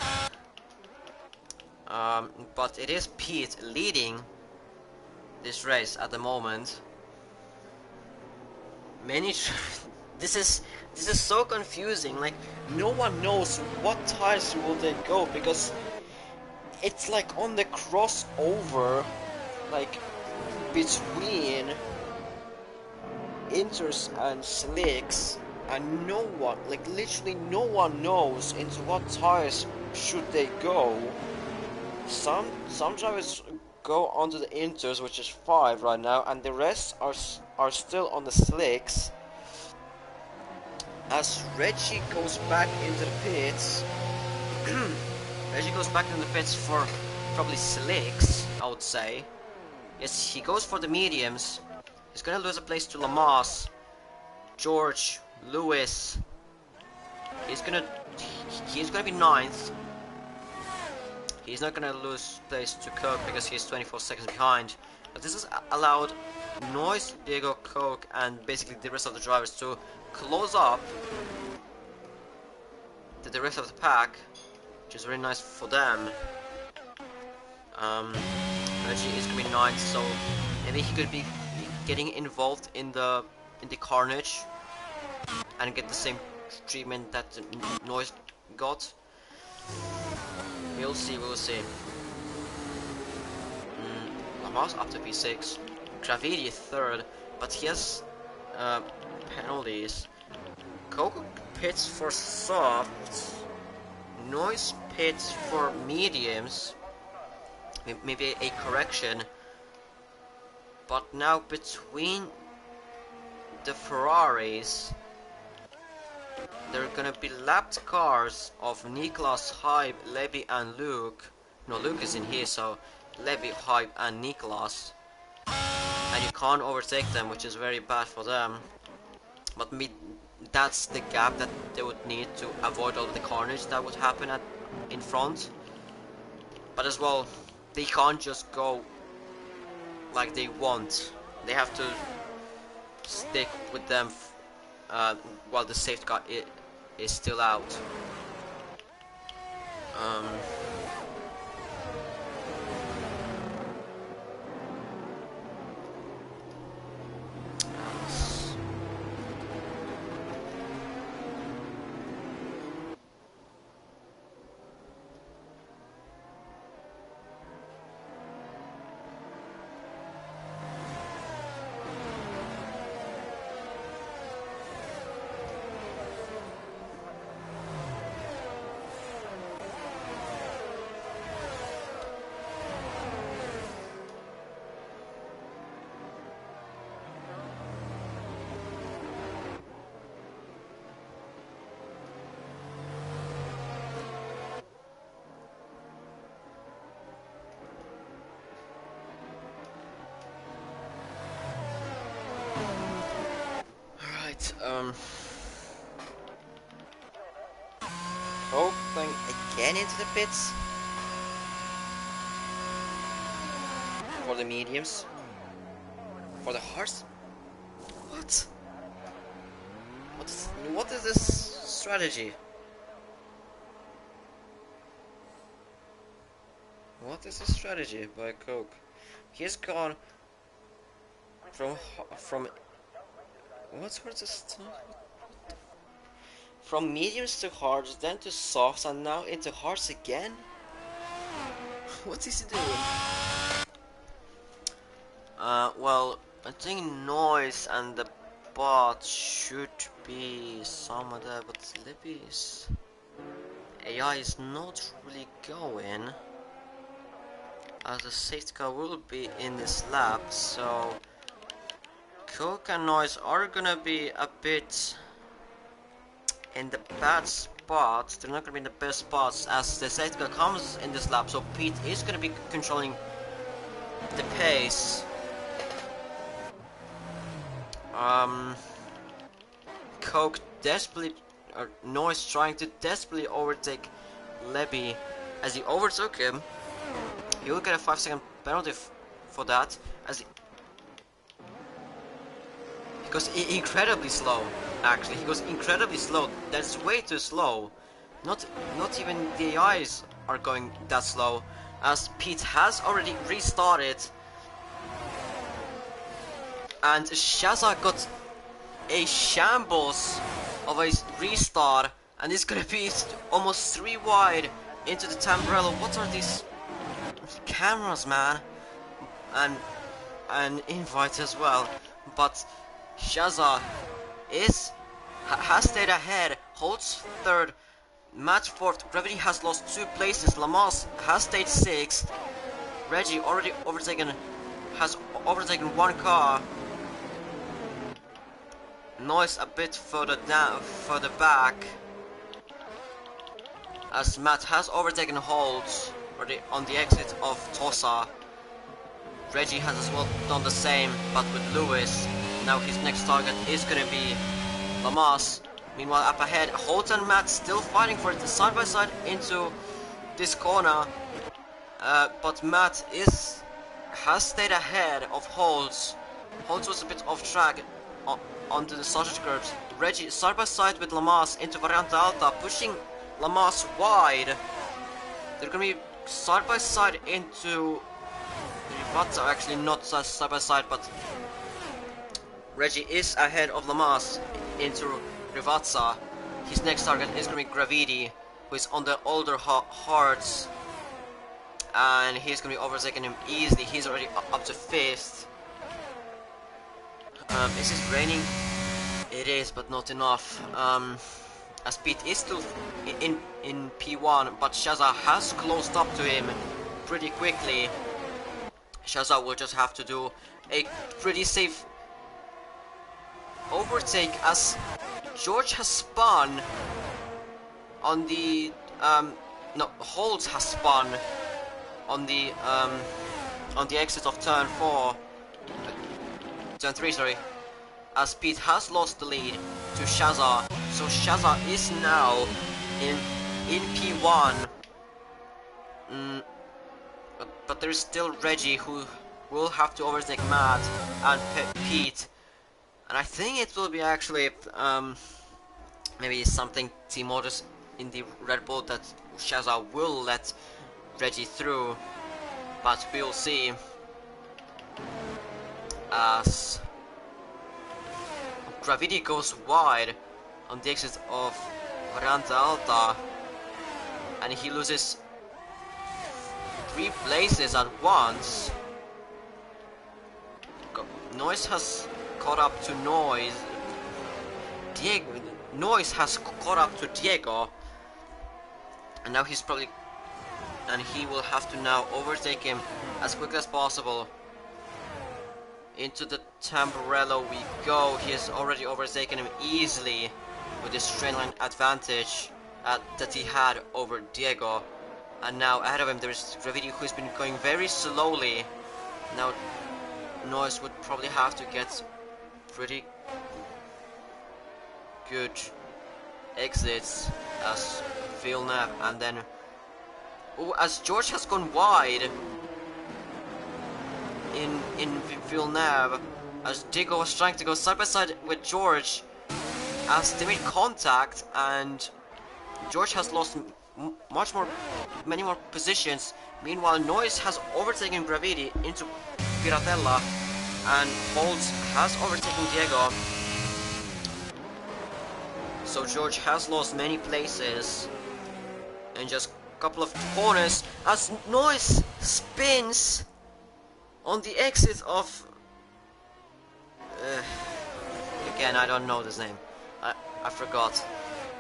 But it is Pete leading this race at the moment. This is so confusing. Like, no one knows what tires will they go, because it's like on the crossover, like between inters and slicks, and no one, like literally no one knows into what tires should they go. Some drivers go onto the inters, which is 5 right now, and the rest are still on the slicks. As Reggie goes back into the pits. Reggie goes back into the pits for probably slicks, I would say. Yes, he goes for the mediums. He's gonna lose a place to Lamas, George, Lewis. He's gonna be 9th. He's not gonna lose place to Coke because he's 24 seconds behind. But this has allowed Noise, Diego, Coke, and basically the rest of the drivers to close up to the rest of the pack, which is very nice for them. Reggie is gonna be 9th, so maybe he could be getting involved in the carnage and get the same treatment that the Noise got. We'll see, we'll see. Lamas up to P6. Gravidi third, but he has penalties. Coco pits for soft. Noise pits for mediums. Maybe a correction. But now between the Ferraris, there are gonna be lapped cars of Niklas, Hype, Levi, and Luke. No, Luke is in here, so Levi, Hype, and Niklas. And you can't overtake them, which is very bad for them. But that's the gap that they would need to avoid all the carnage that would happen in front. But as well, they can't just go like they want. They have to stick with them while the safety car is still out. Hope going again into the pits for the mediums. For the hards. What is this strategy? What is the strategy by Coke? He's gone from what's the stuff? From mediums to hards, then to softs, and now into hards again? What is he doing? Well, I think Noise and the bot should be somewhere there, but Libby's AI is not really going, as the safety car will be in this lap, so Coke and Noise are gonna be a bit in the bad spots. They're not gonna be in the best spots as the safety car comes in this lap, so Pete is gonna be controlling the pace. Coke desperately, or Noise trying to desperately overtake Levy. As he overtook him, he will get a 5-second penalty for that, as he goes incredibly slow. Actually, he goes incredibly slow. That's way too slow. Not even the AIs are going that slow, as Pete has already restarted, and Shaza got a shambles of a restart, and it's gonna be almost 3 wide into the Tamburello. What are these cameras, man? And invites as well. But Shaza has stayed ahead, holds third, Matt fourth, Gravity has lost 2 places, Lamas has stayed 6th, Reggie already has overtaken 1 car, Noise a bit further back, as Matt has overtaken Holt already on the exit of Tosa. Reggie has as well done the same, but with Lewis. Now his next target is gonna be Lamas. Meanwhile, up ahead, Holt and Matt still fighting for it side by side into this corner. But Matt has stayed ahead of Holt. Holt was a bit off track onto the sausage curbs. Reggie side by side with Lamas into Variante Alta, pushing Lamas wide. They're gonna be side by side into Rivazza, actually not side by side, but Reggie is ahead of Lamas into Rivazza. His next target is gonna be Gravity, who is on the older hearts, and he's gonna be overtaking him easily. He's already up to 5th. Is it raining? It is, but not enough. As Pete is still in P1, but Shaza has closed up to him pretty quickly. Shaza will just have to do a pretty safe overtake, as George has spun on the no, Holt has spun on the exit of turn 3, sorry, as Pete has lost the lead to Shaza. So Shaza is now in P1, but there is still Reggie, who will have to overtake Matt and Pete, and I think it will be actually maybe something Team Motors in the Red Bull that Shaza will let Reggie through, but we'll see. As Gravity goes wide on the exit of Variante Alta, and he loses 3 places at once. Noise has caught up to Noise. Noise has caught up to Diego, and now he's probably, and he will have to now overtake him as quickly as possible. Into the Tamburello we go. He has already overtaken him easily with his straight line advantage that he had over Diego. And now ahead of him there is Gravity, who's been going very slowly. Now Noise would probably have to get pretty good exits as Villeneuve, and then as George has gone wide in Villeneuve, as Diego was trying to go side by side with George, as they made contact, and George has lost many more positions. Meanwhile, Noise has overtaken Gravity into Piratella, and Holt has overtaken Diego. So George has lost many places in just a couple of corners, as Noise spins on the exit of again, I don't know this name, I forgot,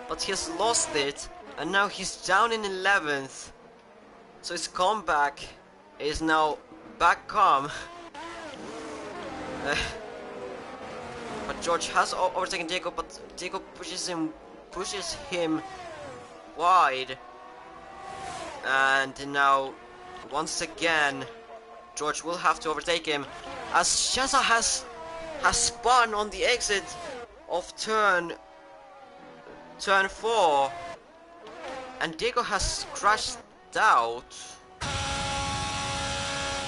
but he has lost it, and now he's down in 11th. So his comeback is now back come. But George has overtaken Diego, but Diego pushes him wide, and now once again George will have to overtake him, as Shaza has spun on the exit of turn 4, and Diego has crashed out.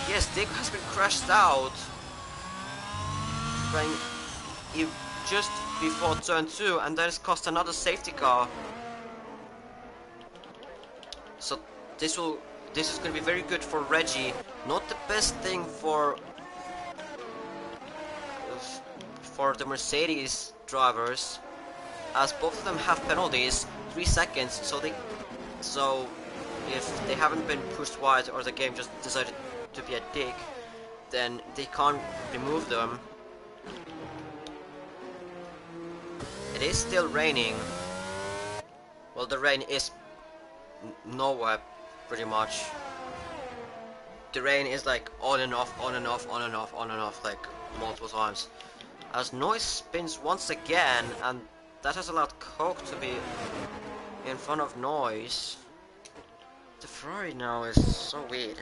Yes, Diego has been crashed out just before turn 2, and that has cost another safety car. So this is going to be very good for Reggie. Not the best thing for the Mercedes drivers, as both of them have penalties, 3 seconds. So if they haven't been pushed wide, or the game just decided to be a dick, then they can't remove them. It is still raining. Well, the rain is nowhere, pretty much. The rain is like on and off, on and off, on and off, on and off, like multiple times. As Noise spins once again, and that has allowed Coke to be in front of Noise. The Ferrari now is so weird.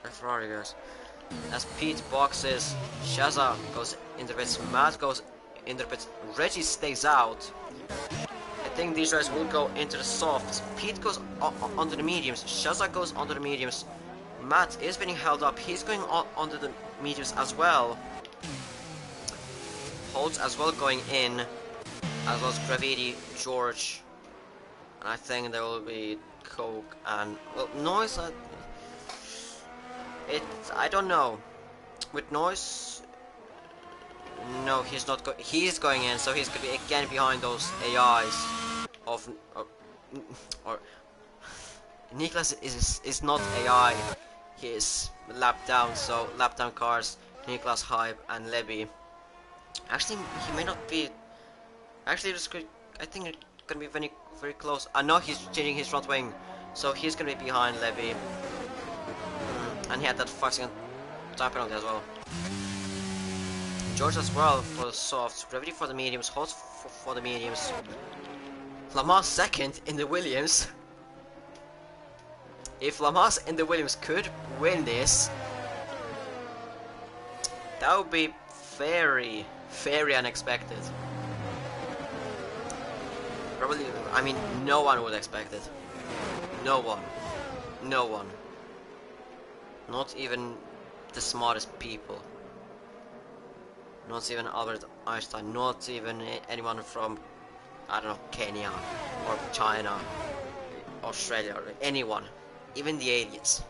The Ferrari goes. As Pete boxes, Shaza goes into pits, Matt goes into pits, Reggie stays out. I think these guys will go into the softs. Pete goes onto the mediums, Shaza goes onto the mediums. Matt is being held up, he's going onto the mediums as well. Holtz as well going in, as well as Gravity, George, and I think there will be Coke and, well, Noise. I don't know. With Noise, no, he's not. He's going in, so he's gonna be again behind those AIs. of or Niklas is not AI. He is lap down. So lap down cars, Niklas, Hype, and Levy. Actually, he may not be. Actually, I think it's gonna be very close. I know he's changing his front wing, so he's gonna be behind Levy. And he had that 5-second time penalty as well. George as well for the softs, Gravity for the mediums, Host for the mediums. Lamar second in the Williams. If Lamas and the Williams could win this, that would be very, very unexpected. Probably, I mean, no one would expect it. No one. No one. Not even the smartest people. Not even Albert Einstein. Not even anyone from, I don't know, Kenya or China, Australia, or anyone. Even the aliens.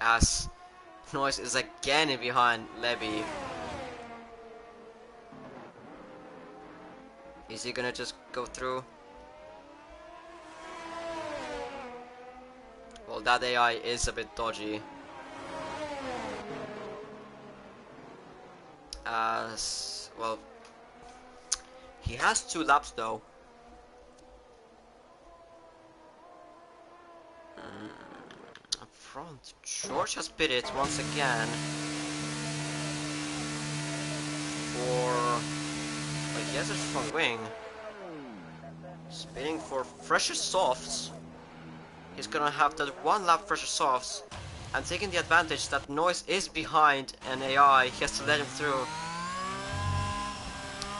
As Noise is again behind Levy. Is he gonna just go through? Well, that AI is a bit dodgy. As well, he has 2 laps though. Up front, George has pitted once again for. Like, he has his front wing. Spinning for fresher softs. He's gonna have that 1 lap fresher softs, and taking the advantage that Noise is behind an AI, he has to let him through.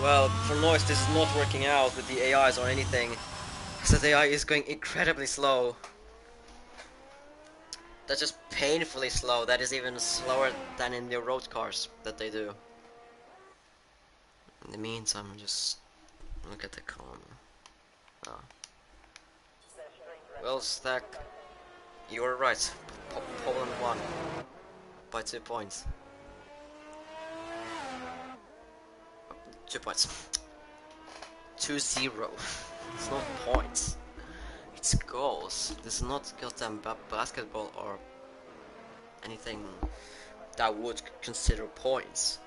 Well, for Noise this is not working out with the AIs or anything, because the AI is going incredibly slow. That's just painfully slow. That is even slower than in the road cars that they do. In the meantime, just look at the com. Oh. Well, Stack, you were right. Poland won by 2 points. 2 points. 2-0. It's not points. It's goals. This is not goddamn basketball or anything that would consider points.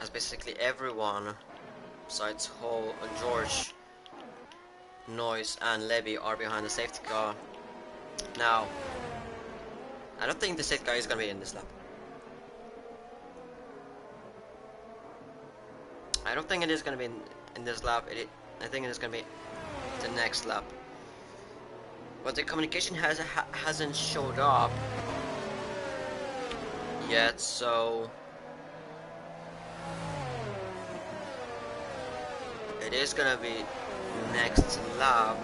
As basically everyone besides Hall and George, Noise and Levy are behind the safety car. Now, I don't think the safety car is gonna be in this lap. I don't think it is gonna be in this lap. I think it is gonna be the next lap. But the communication hasn't showed up yet, so it is gonna be next lap.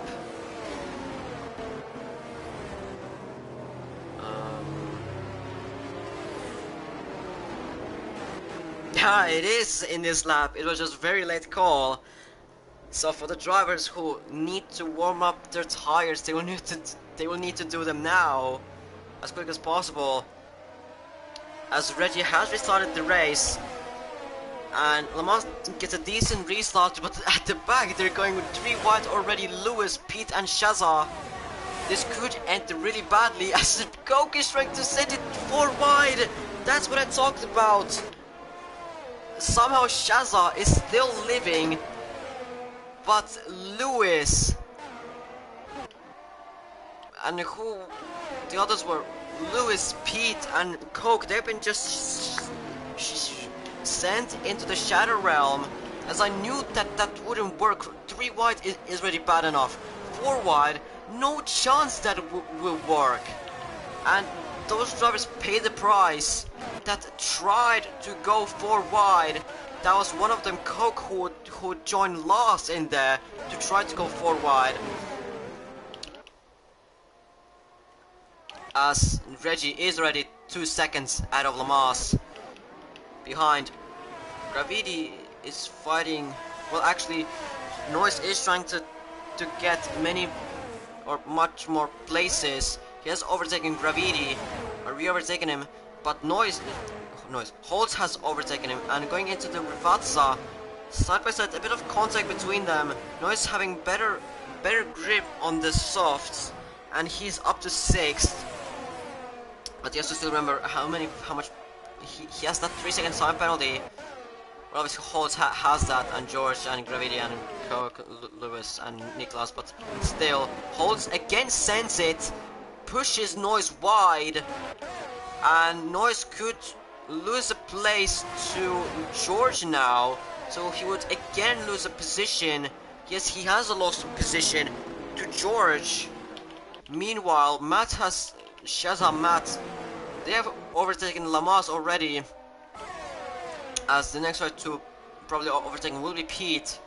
Yeah, it is in this lap. It was just very late call. So for the drivers who need to warm up their tires, they will need to do them now, as quick as possible. As Reggie has restarted the race, and Lamar gets a decent restart, but at the back they're going with 3 wide already. Lewis, Pete, and Shaza. This could end really badly, as Coke is trying to send it 4 wide. That's what I talked about. Somehow Shaza is still living, but Lewis and who the others were, Lewis, Pete, and Coke, they've been just sent into the Shadow Realm, as I knew that wouldn't work. 3 wide is already bad enough. 4 wide, no chance that will work. And those drivers pay the price that tried to go 4 wide. That was one of them, Coke, who joined last in there to try to go 4 wide. As Reggie is already 2 seconds out of Lamas. Behind, Gravity is fighting. Well, actually, Noise is trying to get many or much more places. He has overtaken Gravity, or re-overtaken him, but Holtz has overtaken him, and going into the Rivatsa, side by side, a bit of contact between them. Noise having better grip on the softs, and he's up to 6th. But he has to still remember how much he has that 3-second time penalty. Well, obviously Holtz has that, and George and Gravity and Coke, Lewis and Niklas, but still, Holtz again sends it, pushes Noise wide, and Noise could lose a place to George now, so he would again lose a position. Yes, he has a lost position to George. Meanwhile, Matt, they have overtaken Lamas already, as the next one to probably overtaken will be Pete.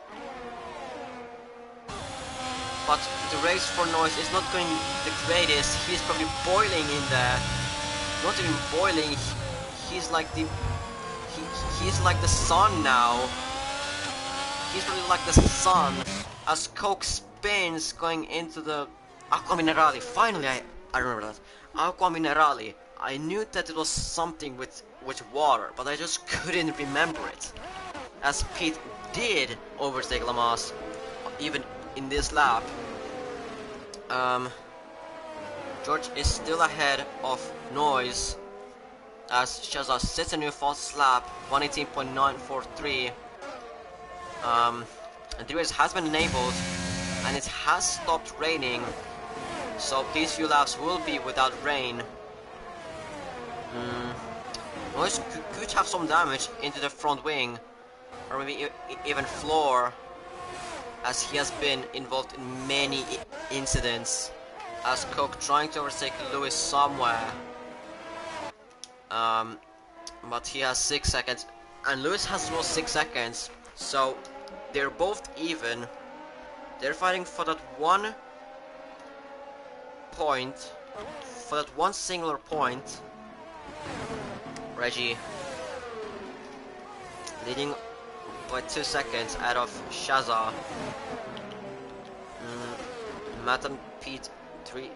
But the race for Noise is not going the greatest. He's probably boiling in there. Not even boiling. He's like the sun now. He's really like the sun, as Coke spins going into the Aqua Minerale. Finally, I remember that. Aqua Minerale. I knew that it was something with water, but I just couldn't remember it. As Pete did overtake Lamas, even in this lap. George is still ahead of Noise, as Shazza sets a new fastest lap, 118.943. And the race has been enabled, and it has stopped raining, so these few laps will be without rain. Noise could have some damage into the front wing, or maybe even floor, as he has been involved in many incidents, as Coke trying to overtake Lewis somewhere. But he has 6 seconds, and Lewis has lost 6 seconds, so they're both even. They're fighting for that one point, for that one singular point. Reggie leading by 2 seconds out of Shazza. Matt and Pete 3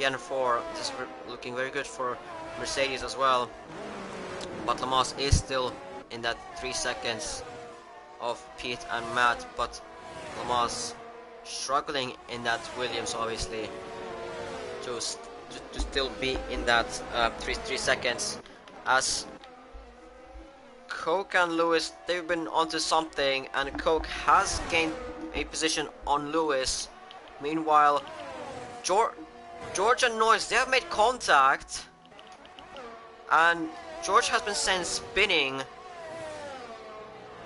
and 4. This is looking very good for Mercedes as well. But Lamas is still in that 3 seconds of Pete and Matt, but Lamas struggling in that Williams, obviously, to still be in that 3 seconds, as Coke and Lewis, they've been onto something, and Coke has gained a position on Lewis. Meanwhile, George and Noise, they have made contact, and George has been sent spinning.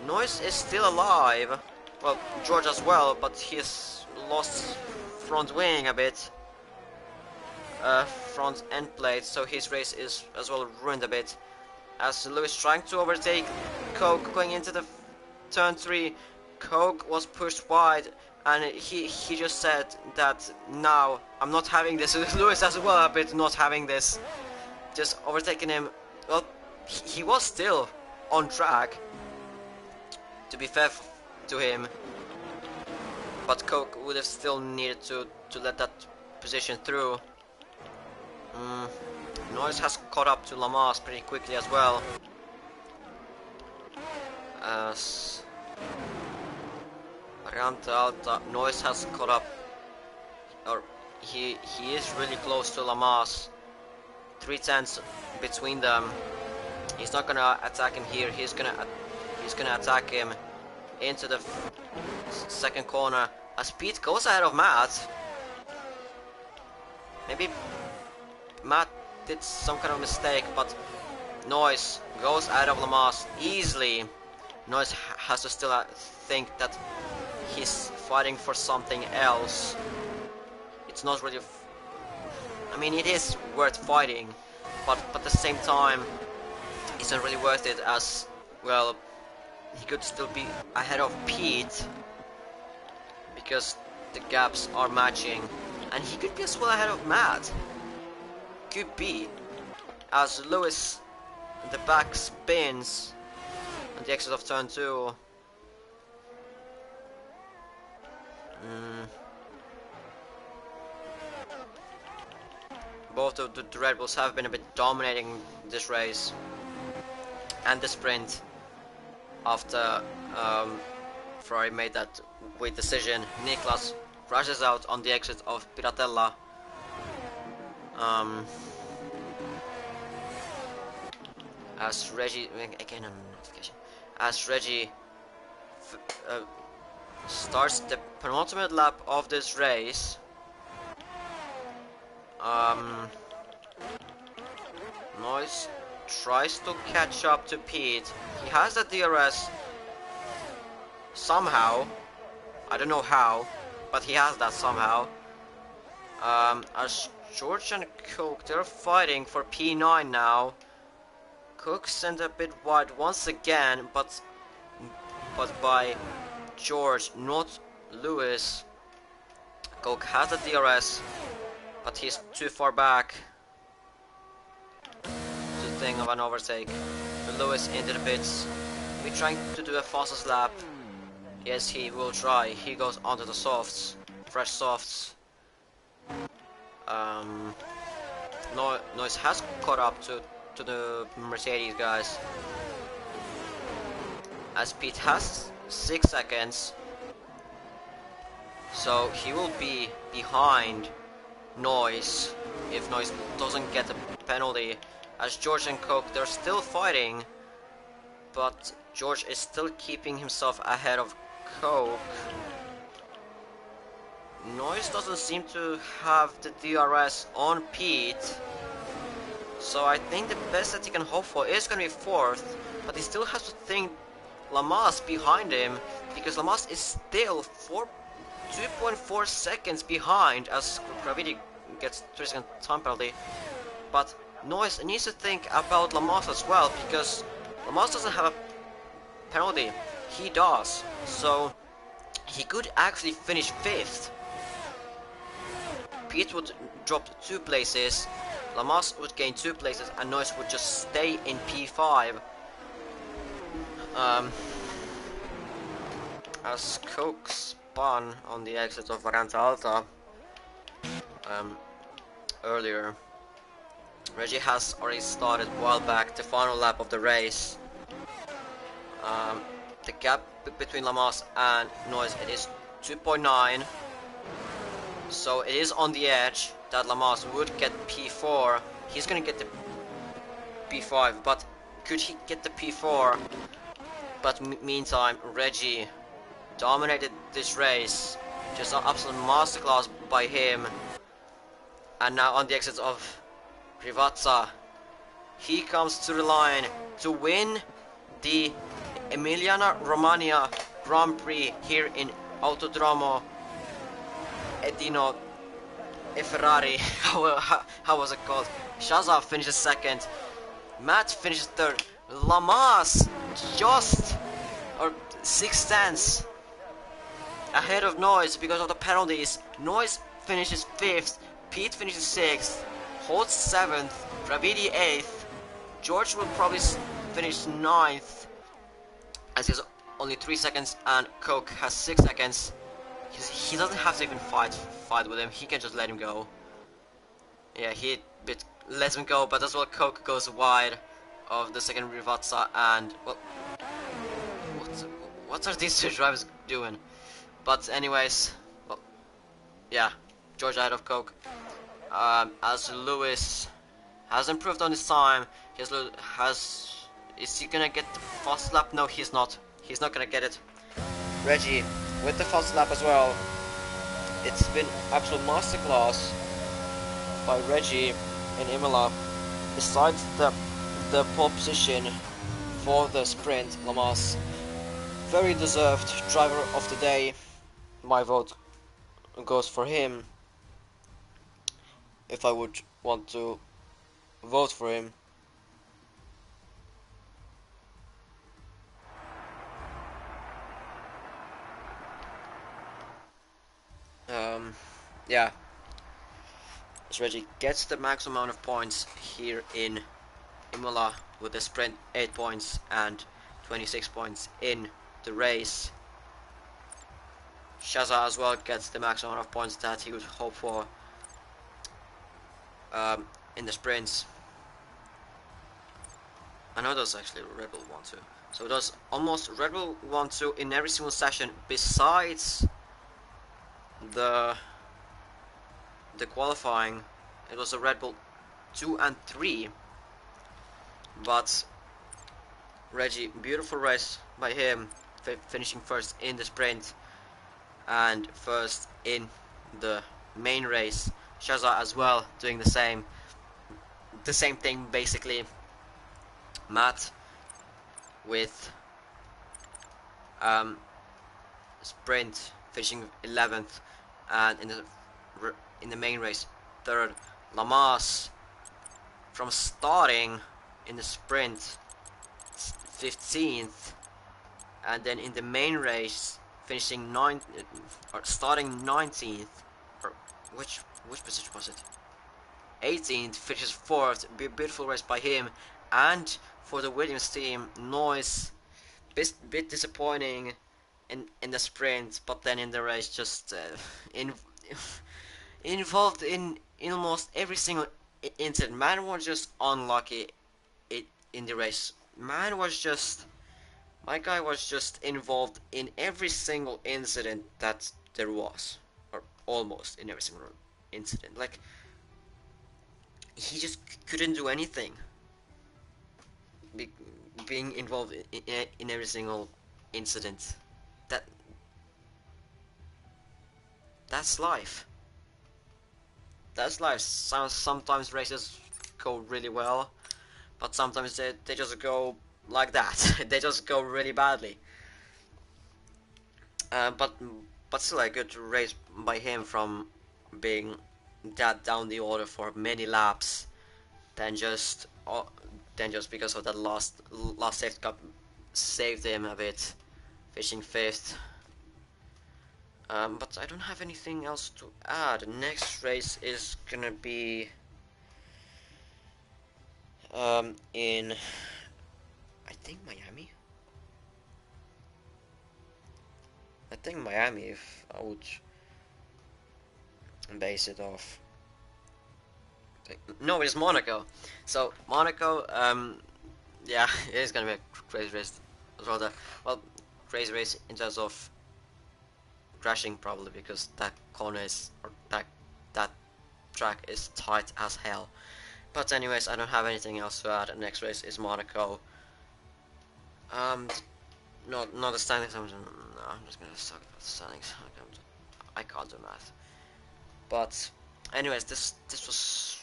Noise is still alive, well, George as well, but he's lost front wing a bit, front end plate, so his race is as well ruined a bit, as Lewis trying to overtake Coke going into the turn 3. Coke was pushed wide, and he just said that now I'm not having this. Lewis as well a bit not having this, just overtaking him. Well, he was still on track, to be fair to him, but Coke would have still needed to let that position through. Noise has caught up to Lamas pretty quickly as well, as Variante Alta, Noise has caught up, or he is really close to Lamas, 3/10 between them. He's not gonna attack him here, he's gonna attack him into the second corner, as Pete goes ahead of Matt. Maybe Matt did some kind of mistake, but Noise goes out of Lamas easily. Noise has to still think that he's fighting for something else. It's not really I mean, it is worth fighting, but at the same time it's not really worth it, as well he could still be ahead of Pete because the gaps are matching, and he could be as well ahead of Matt. Could be, as Lewis in the back spins on the exit of turn 2. both of the Red Bulls have been a bit dominating this race and the sprint after Ferrari made that weird decision. Niklas crashes out on the exit of Piratella. As Reggie, again on notification, as Reggie starts the penultimate lap of this race. Noise tries to catch up to Pete. He has the DRS somehow. I don't know how, but he has that somehow. As George and Cook, they're fighting for P9 now. Cook sent a bit wide once again, but by George, not Lewis. Cook has the DRS, but he's too far back to think of an overtake. Lewis into the pits. We're trying to do a fastest lap. Yes, he will try. He goes onto the softs, fresh softs. Noise has caught up to the Mercedes guys, as Pete has 6 seconds, so he will be behind Noise if Noise doesn't get a penalty. As George and Coke, they're still fighting, but George is still keeping himself ahead of Coke. Noise doesn't seem to have the DRS on Pete, so I think the best that he can hope for is going to be 4th, but he still has to think Lamas behind him, because Lamas is still 2.4 seconds behind as Gravity gets 3-second time penalty. But Noise needs to think about Lamas as well, because Lamas doesn't have a penalty. He does, so he could actually finish 5th. Pete would drop 2 places, Lamas would gain 2 places, and Noise would just stay in P5. As Coke spun on the exit of Variante Alta earlier, Reggie has already started a while back the final lap of the race. The gap between Lamas and Noise, it is 2.9. So it is on the edge that Lamas would get P4. He's gonna get the P5, but could he get the P4? But meantime, Reggie dominated this race. Just an absolute masterclass by him. And now on the exit of Rivazza, he comes to the line to win the Emilia-Romagna Grand Prix here in Autodromo Edino Ferrari. How was it called? Shaza finishes 2nd. Matt finishes 3rd. Lamas just 6 tenths ahead of Noise because of the penalties. Noise finishes 5th. Pete finishes 6th. Holt 7th. Gravity 8th. George will probably finish 9th, as he's only 3 seconds, and Coke has 6 seconds. He doesn't have to even fight with him. He can just let him go. Yeah, he lets him go, but as well Coke goes wide of the second Rivazza, and well, what are these 2 drivers doing? But anyways, well, yeah, George ahead of Coke. As Lewis has improved on his time, is he gonna get the fast lap? No, he's not. He's not gonna get it. Reggie with the fast lap as well. It's been absolute masterclass by Reggie in Imola. Besides the pole position for the sprint, Lamas, very deserved driver of the day. My vote goes for him, if I would want to vote for him. Yeah, as Reggie gets the max amount of points here in Imola with the sprint 8 points and 26 points in the race. Shaza as well gets the max amount of points that he would hope for. in the sprints. I know there's actually Red Bull 1-2. So there's almost Red Bull 1-2 in every single session besides the qualifying. It was a Red Bull 2 and 3, but Reggie, beautiful race by him, finishing first in the sprint and first in the main race. Shaza as well doing the same thing basically. Matt with sprint finishing 11th, and in the main race 3rd. Lamas from starting in the sprint 15th, and then in the main race finishing 9th, or starting 19th, or which position was it? 18th, finishes 4th. Beautiful race by him. And for the Williams team, Noise bit disappointing in the sprint, but then in the race just in involved in almost every single incident. Man was just unlucky in the race. Man was just My guy was just involved in every single incident that there was, or almost in every single incident. Like, he just couldn't do anything. Be, being involved in every single incident. That that's life. That's life. Sometimes races go really well, but sometimes they just go like that. They just go really badly. Uh, but but still a good race by him from being that down the order for many laps than just because of that last safety cup saved him a bit, finishing 5th. But I don't have anything else to add. Next race is gonna be in, I think, Miami. I think Miami, if I would base it off. No, it's Monaco. So Monaco, yeah, it is gonna be a crazy race as well. Well, crazy race in terms of crashing probably because that corner is, or that track is tight as hell. But anyways, I don't have anything else to add. The next race is Monaco. Not the standings. No, I'm just gonna talk about the standings. I can't do math. But anyways, this was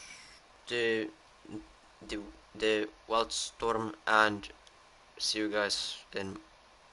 the the the Wildstorm, and see you guys in